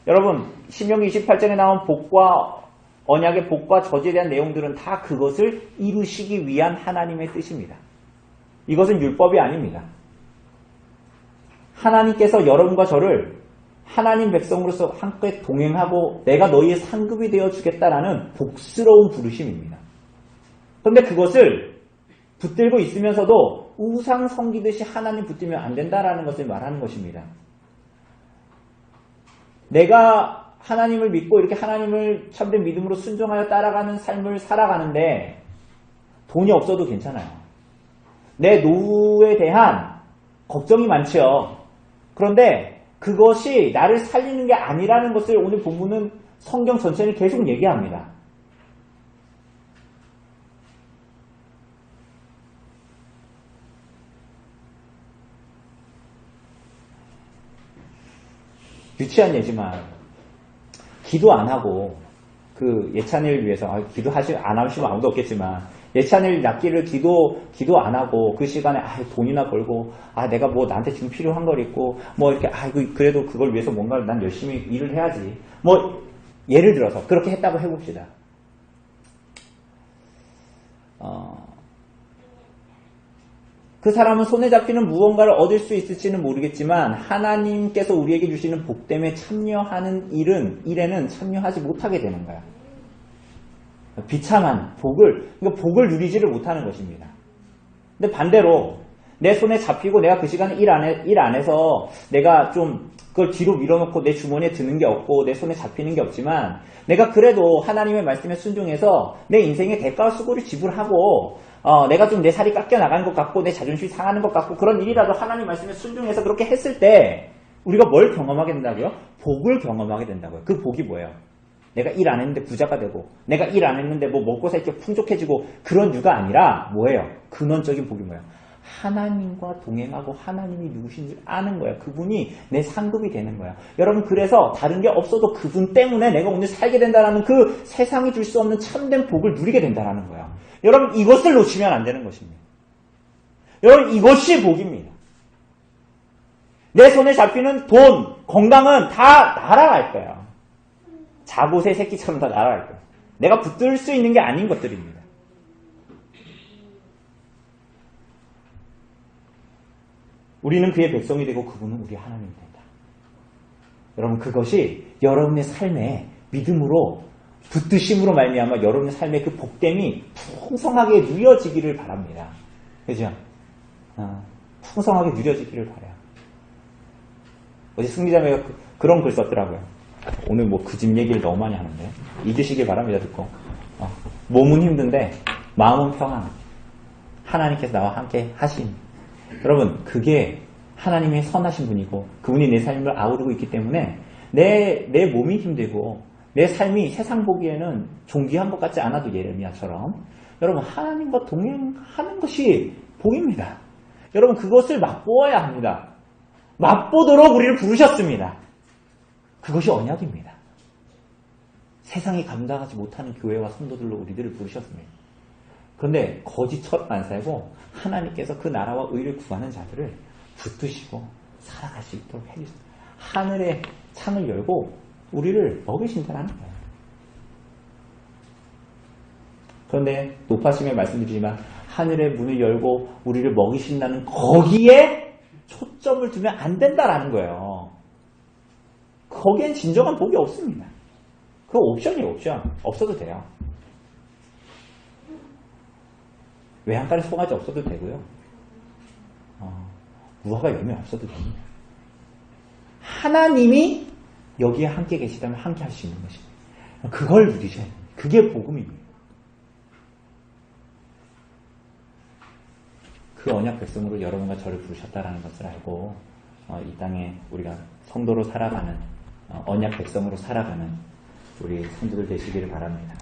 Speaker 4: 여러분 신명기 28장에 나온 복과 언약의 복과 저주에 대한 내용들은 다 그것을 이루시기 위한 하나님의 뜻입니다. 이것은 율법이 아닙니다. 하나님께서 여러분과 저를 하나님 백성으로서 함께 동행하고 내가 너희의 상급이 되어 주겠다라는 복스러운 부르심입니다. 그런데 그것을 붙들고 있으면서도 우상 섬기듯이 하나님 붙들면 안 된다라는 것을 말하는 것입니다. 내가 하나님을 믿고 이렇게 하나님을 참된 믿음으로 순종하여 따라가는 삶을 살아가는데 돈이 없어도 괜찮아요. 내 노후에 대한 걱정이 많죠. 그런데 그것이 나를 살리는 게 아니라는 것을 오늘 본문은 성경 전체는 계속 얘기합니다. 유치한 예지만 기도 안 하고 그 예찬일 위해서 안 하시면 아무도 없겠지만 예찬일 낫기를 기도 안 하고 그 시간에 돈이나 벌고 내가 뭐 나한테 지금 필요한 걸 있고 뭐 이렇게 그래도 그걸 위해서 뭔가를 난 열심히 일을 해야지 뭐 예를 들어서 그렇게 했다고 해봅시다. 그 사람은 손에 잡히는 무언가를 얻을 수 있을지는 모르겠지만 하나님께서 우리에게 주시는 복됨에 참여하는 일에는 참여하지 못하게 되는 거야. 비참한 복을 누리지를 못하는 것입니다. 근데 반대로 내 손에 잡히고 내가 그 시간에 일 안 해서 내가 좀 그걸 뒤로 밀어놓고 내 주머니에 드는 게 없고 내 손에 잡히는 게 없지만 내가 그래도 하나님의 말씀에 순종해서 내 인생의 대가와 수고를 지불하고 내가 좀 내 살이 깎여 나가는 것 같고 내 자존심이 상하는 것 같고 그런 일이라도 하나님 말씀에 순종해서 그렇게 했을 때 우리가 뭘 경험하게 된다고요? 복을 경험하게 된다고요. 그 복이 뭐예요? 내가 일 안 했는데 부자가 되고 내가 일 안 했는데 뭐 먹고 살게 풍족해지고 그런 유가 아니라 뭐예요? 근원적인 복이 뭐예요? 하나님과 동행하고 하나님이 누구신지 아는 거예요. 그분이 내 상급이 되는 거예요. 여러분 그래서 다른 게 없어도 그분 때문에 내가 오늘 살게 된다는 그 세상이 줄 수 없는 참된 복을 누리게 된다는 거예요. 여러분 이것을 놓치면 안 되는 것입니다. 여러분 이것이 복입니다. 내 손에 잡히는 돈, 건강은 다 날아갈 거예요. 자고새 새끼처럼 다 날아갈 거예요. 내가 붙들 수 있는 게 아닌 것들입니다. 우리는 그의 백성이 되고 그분은 우리의 하나님이 된다. 여러분 그것이 여러분의 삶에 믿음으로 붙드심으로 말미암아 여러분의 삶의 그 복됨이 풍성하게 누려지기를 바랍니다. 그죠? 풍성하게 누려지기를 바라요. 어제 승리자매가 그런 글 썼더라고요. 오늘 뭐 그 집 얘기를 너무 많이 하는데 잊으시길 바랍니다. 듣고 몸은 힘든데 마음은 평안. 하나님께서 나와 함께 하신. 여러분 그게 하나님의 선하신 분이고 그분이 내 삶을 아우르고 있기 때문에 내 몸이 힘들고 내 삶이 세상 보기에는 존귀한 것 같지 않아도 예레미야처럼 여러분 하나님과 동행하는 것이 복입니다. 여러분 그것을 맛보아야 합니다. 맛보도록 우리를 부르셨습니다. 그것이 언약입니다. 세상이 감당하지 못하는 교회와 성도들로 우리들을 부르셨습니다. 그런데 거지처럼 안 살고 하나님께서 그 나라와 의를 구하는 자들을 붙드시고 살아갈 수 있도록 해주셨습니다. 하늘의 창을 열고 우리를 먹이신다는 거예요. 그런데 높아심에 말씀드리지만 하늘의 문을 열고 우리를 먹이신다는 거기에 초점을 두면 안 된다라는 거예요. 거기엔 진정한 복이 없습니다. 그 옵션이에요, 옵션. 없어도 돼요. 외양간에 송아지 없어도 되고요. 무화과 열매 없어도 됩니다. 하나님이 여기에 함께 계시다면 함께 할 수 있는 것입니다. 그걸 누리셔야 됩니다. 그게 복음입니다. 그 언약 백성으로 여러분과 저를 부르셨다라는 것을 알고 이 땅에 우리가 성도로 살아가는 언약 백성으로 살아가는 우리 성도들 되시기를 바랍니다.